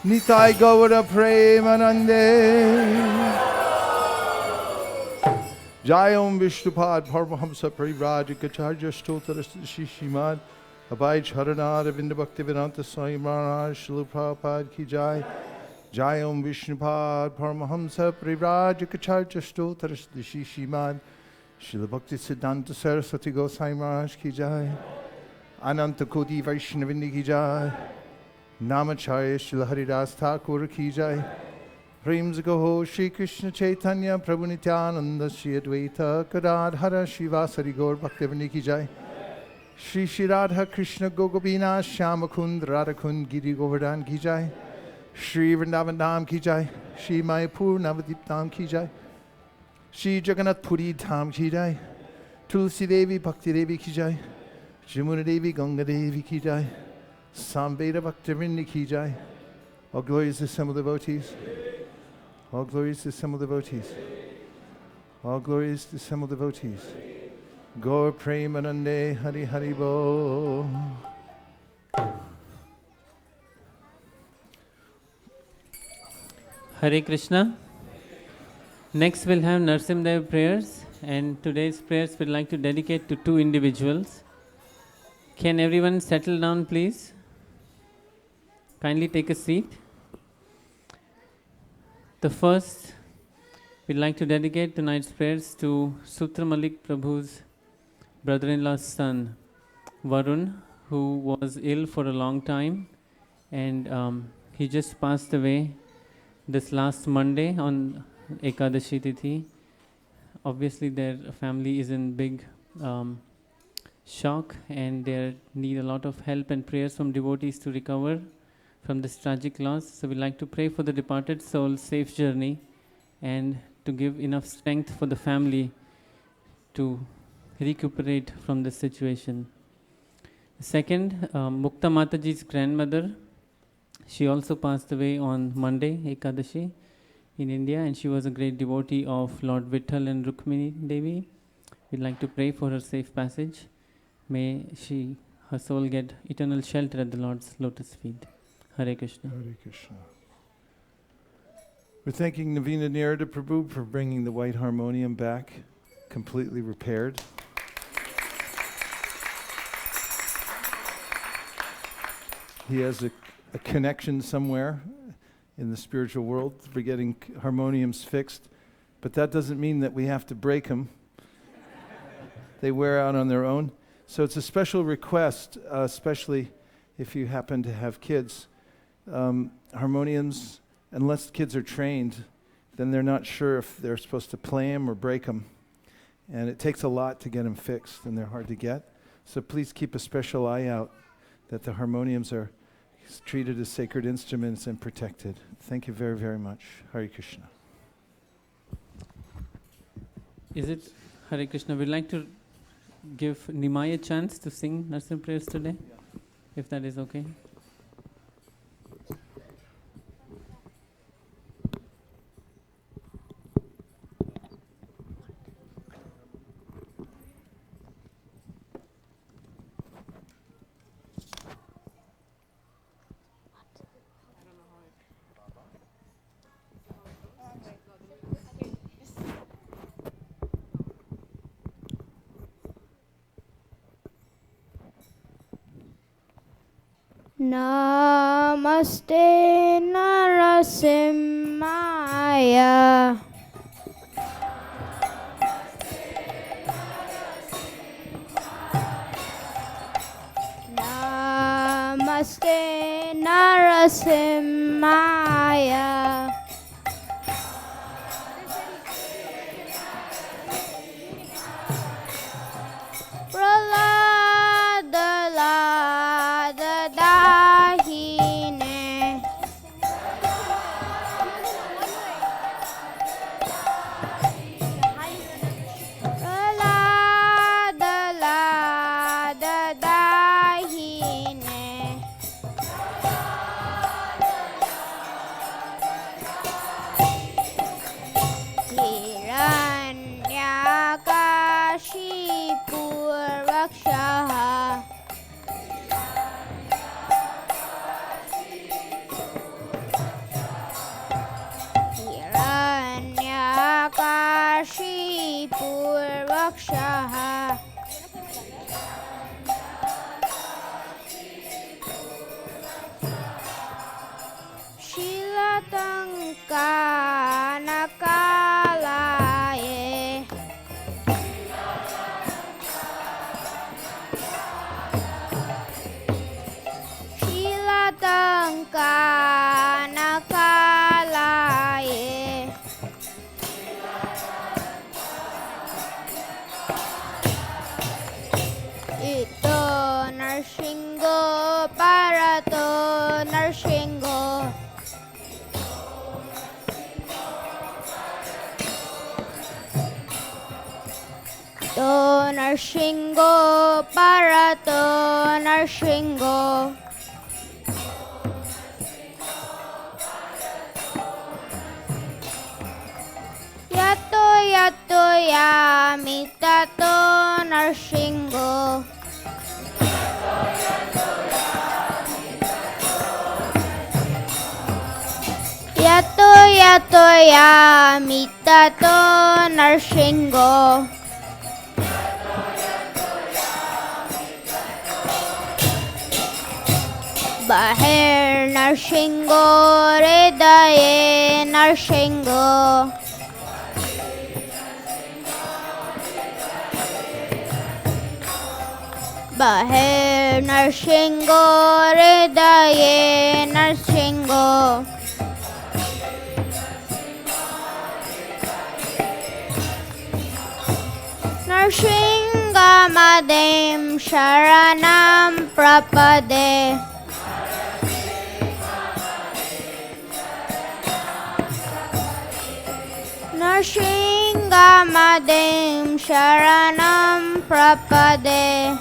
Nitai Gaura Premanande. Jayam Vishnupad Paramahamsa Parivrajikacharya Stotra Shishimad Abhay Charanad Avinda Bhaktivedanta Swami Maharaj Srila Prabhupada Ki Jai. Jayam Vishnupad Paramahamsa Parivrajikacharya Stotra Shishimad Srila Bhakti Siddhanta Saraswati Goswami Maharaj Ki Jai. Ananta Koti Vaishnavindi Ki Jai. Namacharya Srila Haridas Thakur Ki Jai. Prem Gaho Shri Krishna Chaitanya Prabhu Nityananda Shri Advaita Gadadhara Shivasari Gaur Bhaktivinoda Ki Jai. Shri Shri Radha Krishna Gogopina Shyamakund Radhakund Giri Govardhan Ki Jai. Shri Vrindavan Dham Ki Jai. Shri Mayapur Navadip Dham Ki Jai. Shri Jagannath Puri Dham Ki Jai. Tulsi Devi Bhakti Devi Ki Jai. Jamuna Devi Ganga Devi Ki Jai. Samveda Bhaktivinoda Ki Jai. All glories to assembled devotees. All glories to assembled devotees. All glories to assembled devotees. Gaur Premanande Hari Hari Bo. Hare Krishna. Next we'll have Nrisingha prayers, and today's prayers we'd like to dedicate to two individuals. Can everyone settle down, please? Kindly take a seat. The first, we'd like to dedicate tonight's prayers to Sutra Malik Prabhu's brother-in-law's son, Varun, who was ill for a long time, and he just passed away this last Monday on Ekadashi Tithi. Obviously, their family is in big shock, and they need a lot of help and prayers from devotees to recover from this tragic loss. So we like to pray for the departed soul's safe journey and to give enough strength for the family to recuperate from this situation. Second, Mukta Mataji's grandmother, she also passed away on Monday, Ekadashi, in India, and she was a great devotee of Lord Vitthal and Rukmini Devi. We'd like to pray for her safe passage. May her soul get eternal shelter at the Lord's lotus feet. Hare Krishna. Hare Krishna. We're thanking Navina Nirada Prabhu for bringing the white harmonium back, completely repaired. He has a connection somewhere in the spiritual world for getting harmoniums fixed, but that doesn't mean that we have to break them. They wear out on their own. So it's a special request, especially if you happen to have kids. Harmoniums, unless kids are trained, then they're not sure if they're supposed to play them or break them. And it takes a lot to get them fixed, and they're hard to get. So please keep a special eye out that the harmoniums are treated as sacred instruments and protected. Thank you very, very much. Hare Krishna. Is it Hare Krishna? We'd like to give Nimai a chance to sing Nrisingha prayers today, if that is okay. Namaste Narasimhaya. Namaste Narasimhaya. Nakalaye. Shilatangka Nakalaye. Ito Nrisingha Parato Nrisingha. Ito Nrisingha Parato Nrisingha. Yato yato yamitato Nrisingha. Yato yato yamitato Nrisingha. Bahir Nrisingha Hridaye Nrisingha. Bahir Nrisingha Hridaye Nrisingha. Nrisingha Madhim Sharanam Prapade. Nrisingha Madhim Sharanam Prapade.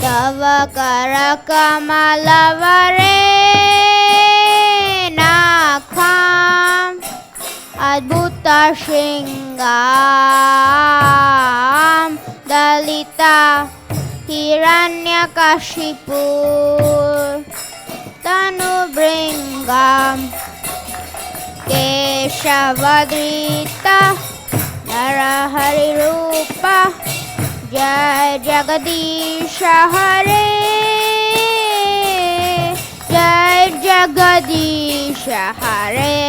Tava Karakamalavare Nakham Adbhuta Shringam Dalita Hiranyakashipu Tanubringam Keshavadrita Narahari Rupa Jai Jagadisha Hare. Jai Jagadisha Hare.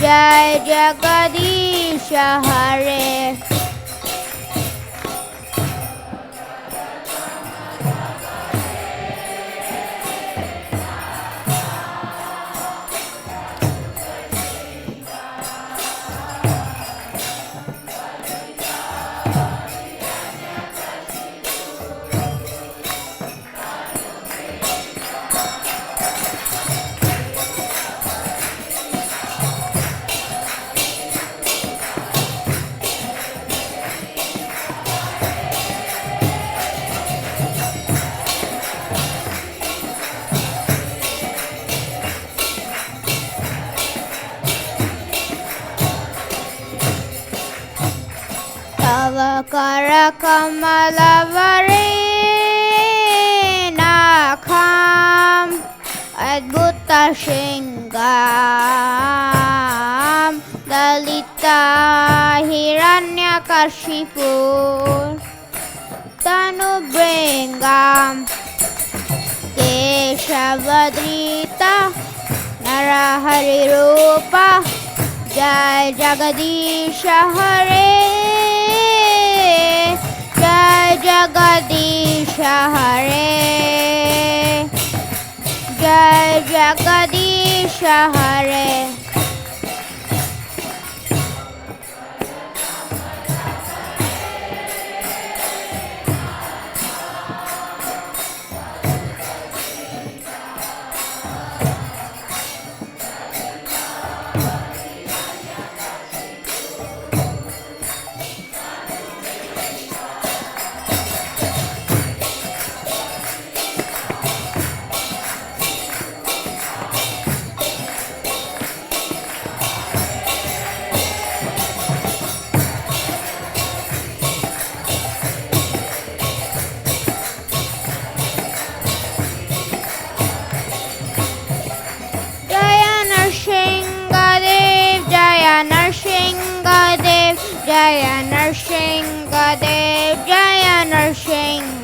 Jai Jagadisha Hare. Tava Karakamalavare Nakham Adbhuta Shringam Dalita Hiranyakashipu Tanubringam Keshavadrita Narahari Rupa Jai Jagadisha Hare. Jai Jagadisha Hare. Jai Jagadisha Hare. Jaya Nrisingha Dev, Jaya Nrisingha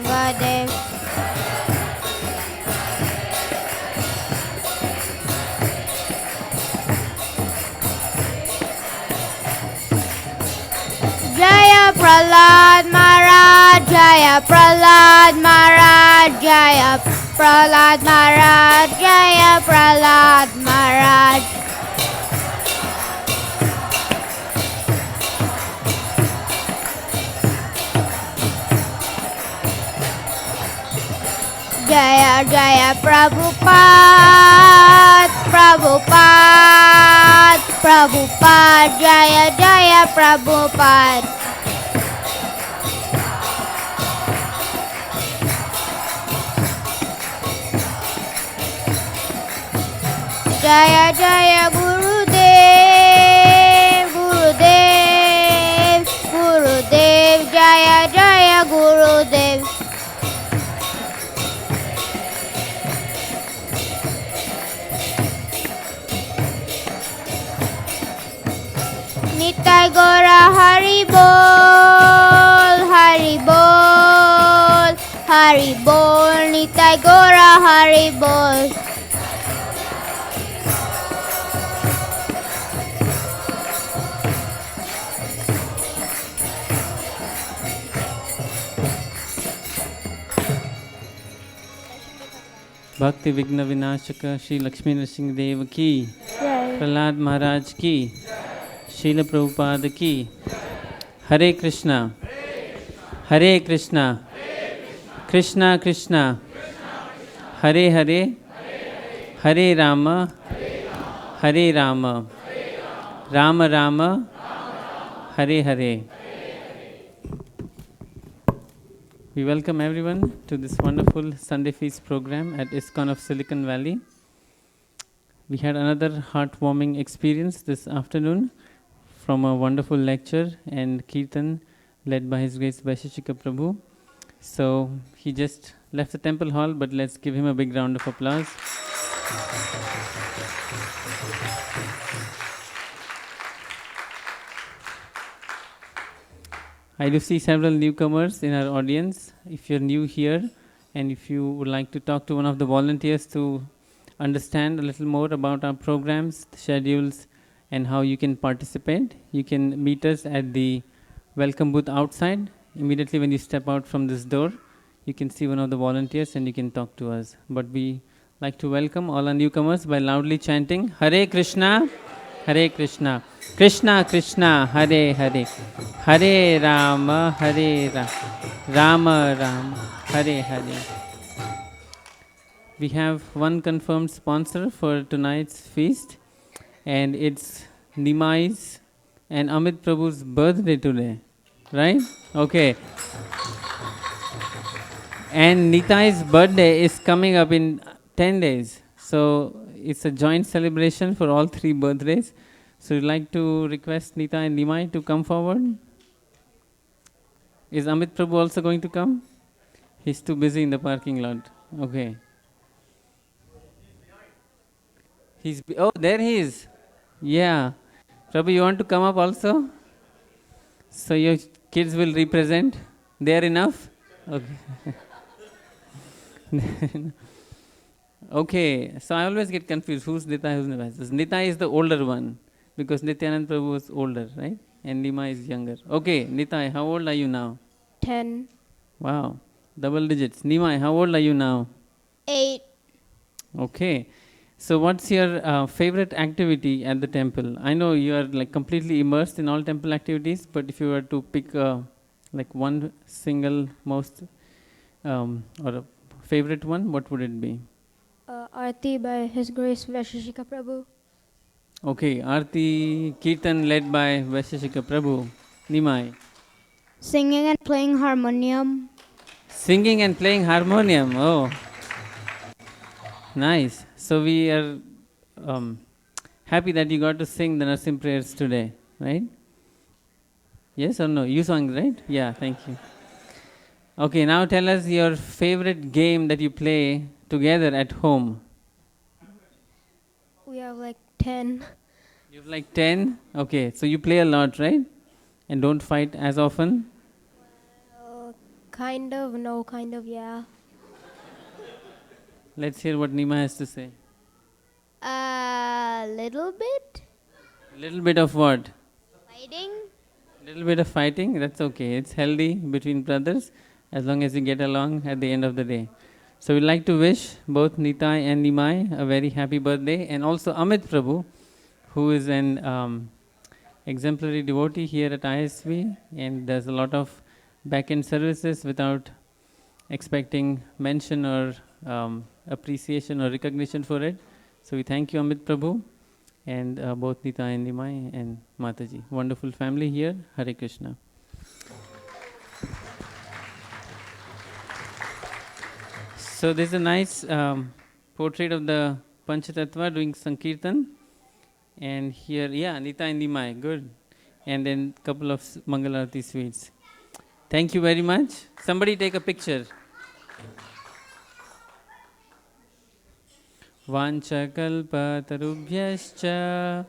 Prahlad Maharaj Jaya, Prahlad Maharaj Jaya, Prahlad Maharaj Jaya, Prahlad Maharaj. Jaya Jaya Prabhupada, Prabhupada, Prabhupada, Jaya Jaya Prabhupada. Jaya Jaya Gurudev, Gurudev, Gurudev, Jaya Jaya Gurudev. Nitai Gora Hari Bol, Hari Bol, Hari Bol, Nitai Gora Hari Bol. Bhakti Vigna Vinashaka Shri Lakshmi Nrisingha Dev ki, Prahlad Maharaj ki, Srila Prabhupada ki. Hare Krishna, Hare Krishna, Krishna Krishna, Hare Hare, Hare Rama, Hare Rama, Rama Rama, Hare Hare. We welcome everyone to this wonderful Sunday Feast program at ISKCON of Silicon Valley. We had another heartwarming experience this afternoon from a wonderful lecture and Kirtan led by His Grace Vaisheshika Prabhu. So he just left the temple hall, but let's give him a big round of applause. I do see several newcomers in our audience. If you're new here and if you would like to talk to one of the volunteers to understand a little more about our programs, the schedules, and how you can participate, you can meet us at the welcome booth outside. Immediately when you step out from this door, you can see one of the volunteers and you can talk to us. But we like to welcome all our newcomers by loudly chanting Hare Krishna, Hare Krishna, Krishna Krishna, Hare Hare, Hare Rama, Hare Rama, Rama Rama, Hare Hare. We have one confirmed sponsor for tonight's feast, and it's Nimai's and Amit Prabhu's birthday today, right? Okay. And Nitai's birthday is coming up in 10 days. So it's a joint celebration for all three birthdays. So we'd like to request Nita and Nimai to come forward. Is Amit Prabhu also going to come? He's too busy in the parking lot. Okay. Oh, there he is. Yeah. Prabhu, you want to come up also? So your kids will represent. They are enough? Okay. Okay. So I always get confused. Who's Nita, who's Nita? Nita is the older one because Nityanand Prabhu was older, right? And Nima is younger. Okay. Nita, how old are you now? 10. Wow. Double digits. Nimai, how old are you now? 8. Okay. So what's your favorite activity at the temple? I know you are like completely immersed in all temple activities, but if you were to pick like one single most or a favorite one, what would it be? Aarti by His Grace Vaisheshika Prabhu. Okay, Aarti Kirtan led by Vaisheshika Prabhu. Nimai. Singing and playing harmonium. Singing and playing harmonium. Oh, nice. So we are happy that you got to sing the Narasimha prayers today, right? Yes or no? You sang, right? Yeah, thank you. Okay, now tell us your favorite game that you play together at home. We have like 10. You have like 10? Okay, so you play a lot, right? And don't fight as often? Kind of, no, kind of, yeah. Let's hear what Nima has to say. A little bit. A little bit of what? Fighting. Little bit of fighting, that's okay. It's healthy between brothers as long as you get along at the end of the day. So we'd like to wish both Nitai and Nimai a very happy birthday, and also Amit Prabhu, who is an exemplary devotee here at ISV and does a lot of back-end services without expecting mention or appreciation or recognition for it. So we thank you, Amit Prabhu, and both Nita and Nimai and Mataji. Wonderful family here. Hare Krishna. So there's a nice portrait of the Panchatattva doing Sankirtan. And here, yeah, Nita and Nimai, good. And then couple of Mangalarati sweets. Thank you very much. Somebody take a picture. Vanchakalpatarubhyascha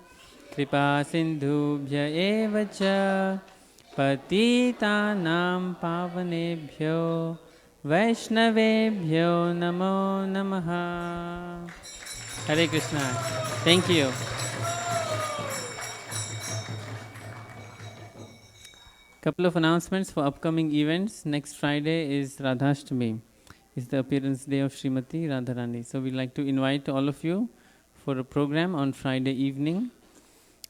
kripa sindhubhya eva cha patitanam pavanebhyo vaishnavebhyo namo namaha. Hare Krishna. Thank you. Couple of announcements for upcoming events. Next Friday is Radhashtami. It's the appearance day of Srimati Radharani. So we'd like to invite all of you for a program on Friday evening.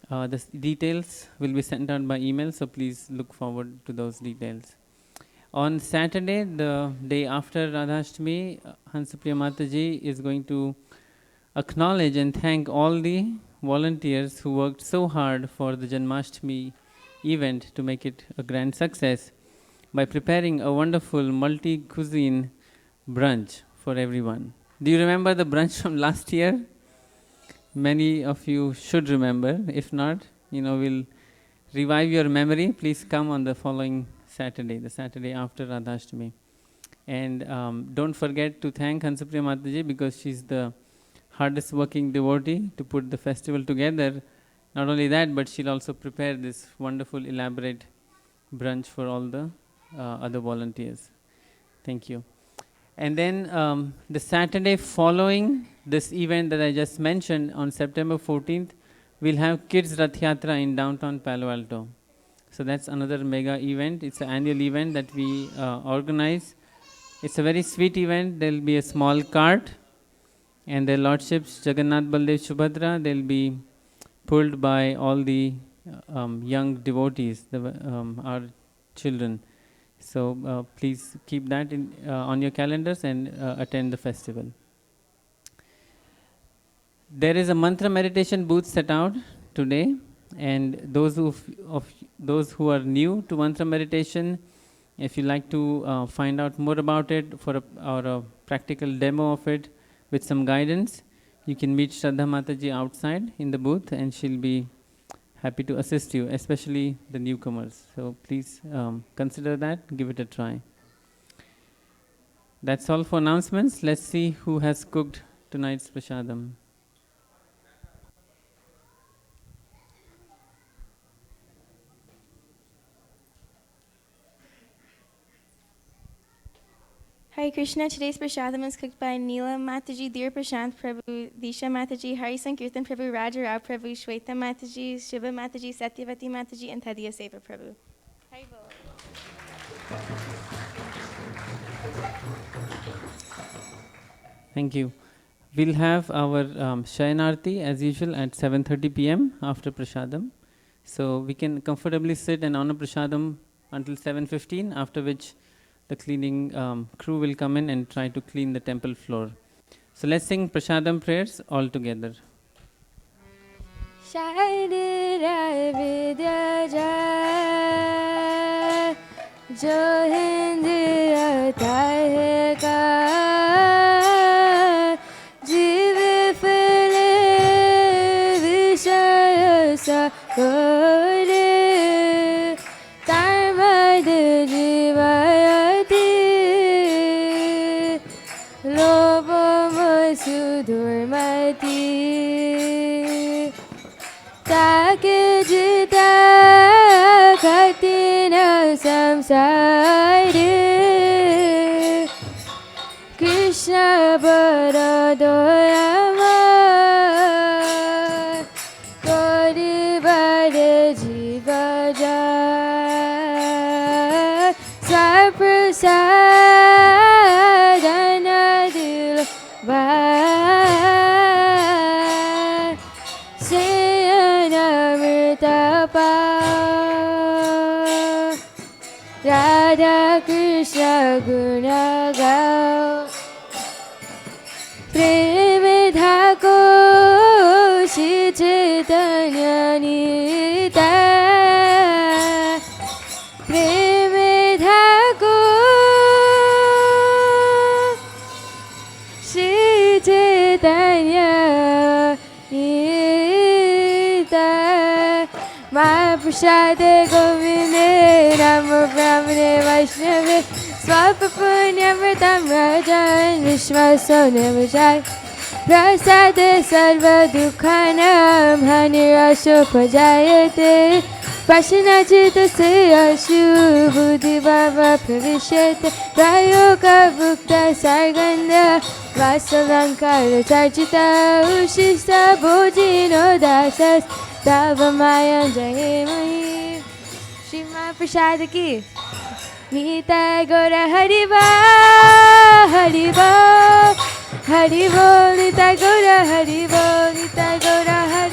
The details will be sent out by email, so please look forward to those details. On Saturday, the day after Radhashtami, Hansapriya Mataji is going to acknowledge and thank all the volunteers who worked so hard for the Janmashtami event to make it a grand success by preparing a wonderful multi-cuisine brunch for everyone. Do you remember the brunch from last year? Many of you should remember. If not, we'll revive your memory. Please come on the following Saturday, the Saturday after Radhashtami. And don't forget to thank Hansapriya Mataji, because she's the hardest working devotee to put the festival together. Not only that, but she'll also prepare this wonderful elaborate brunch for all the other volunteers. Thank you. And then the Saturday following this event that I just mentioned, on September 14th, we'll have Kids Rath Yatra in downtown Palo Alto. So that's another mega event. It's an annual event that we organize. It's a very sweet event. There'll be a small cart, and their lordships, Jagannath, Baldev, Subhadra, they'll be pulled by all the young devotees, our children. So please keep that on your calendars and attend the festival. There is a mantra meditation booth set out today, and those who are new to mantra meditation, if you like to find out more about it or a practical demo of it with some guidance, you can meet Shraddha Mataji outside in the booth, and she'll be happy to assist you, especially the newcomers. So please consider that, give it a try. That's all for announcements. Let's see who has cooked tonight's prasadam. Hare Krishna. Today's prasadam is cooked by Neela Mataji, Dear Prashant Prabhu, Disha Mataji, Hari Sankirtan Prabhu, Raja Rao Prabhu, Shweta Mataji, Shiva Mataji, Satyavati Mataji, and Tadiya Seva Prabhu. Hari Bol. Thank you. We'll have our Shayanarti as usual at 7:30 p.m. after prasadam. So we can comfortably sit and honor prasadam until 7:15, after which the cleaning crew will come in and try to clean the temple floor. So let's sing prasadam prayers all together. Shaidira vidya jai, jo hindriya tahe ka, jive phile vishaya sa kore, tarvad jivayati, lobha sudurmati. Take jita kartina samsare, Krishna baradoyama, kori bade jiva jai. prasadana dil Sayanamritapa Radha Krishna Gunagau Premedhako Shri Chaitanya Nita Premedhako Shri Chaitanya Nita Mahaprasade Govinde Namo Brahmane Vaishnave Swapa Punyamritam Rajan Vishwaso Navajai Prasade Sarva Dukhanam Hanirasho Pajayate Pashanachita Seyashu Buddhi Bhava Pravishete Prayoga Bhukta Sarganda Vasalankara Charchita Ushista Bhojino Dasas Davamayan Jayemahi Shima Prasad Ki Nita Gora Hariba Hariba Haribo Nita Gora Haribo Nita Gora Haribo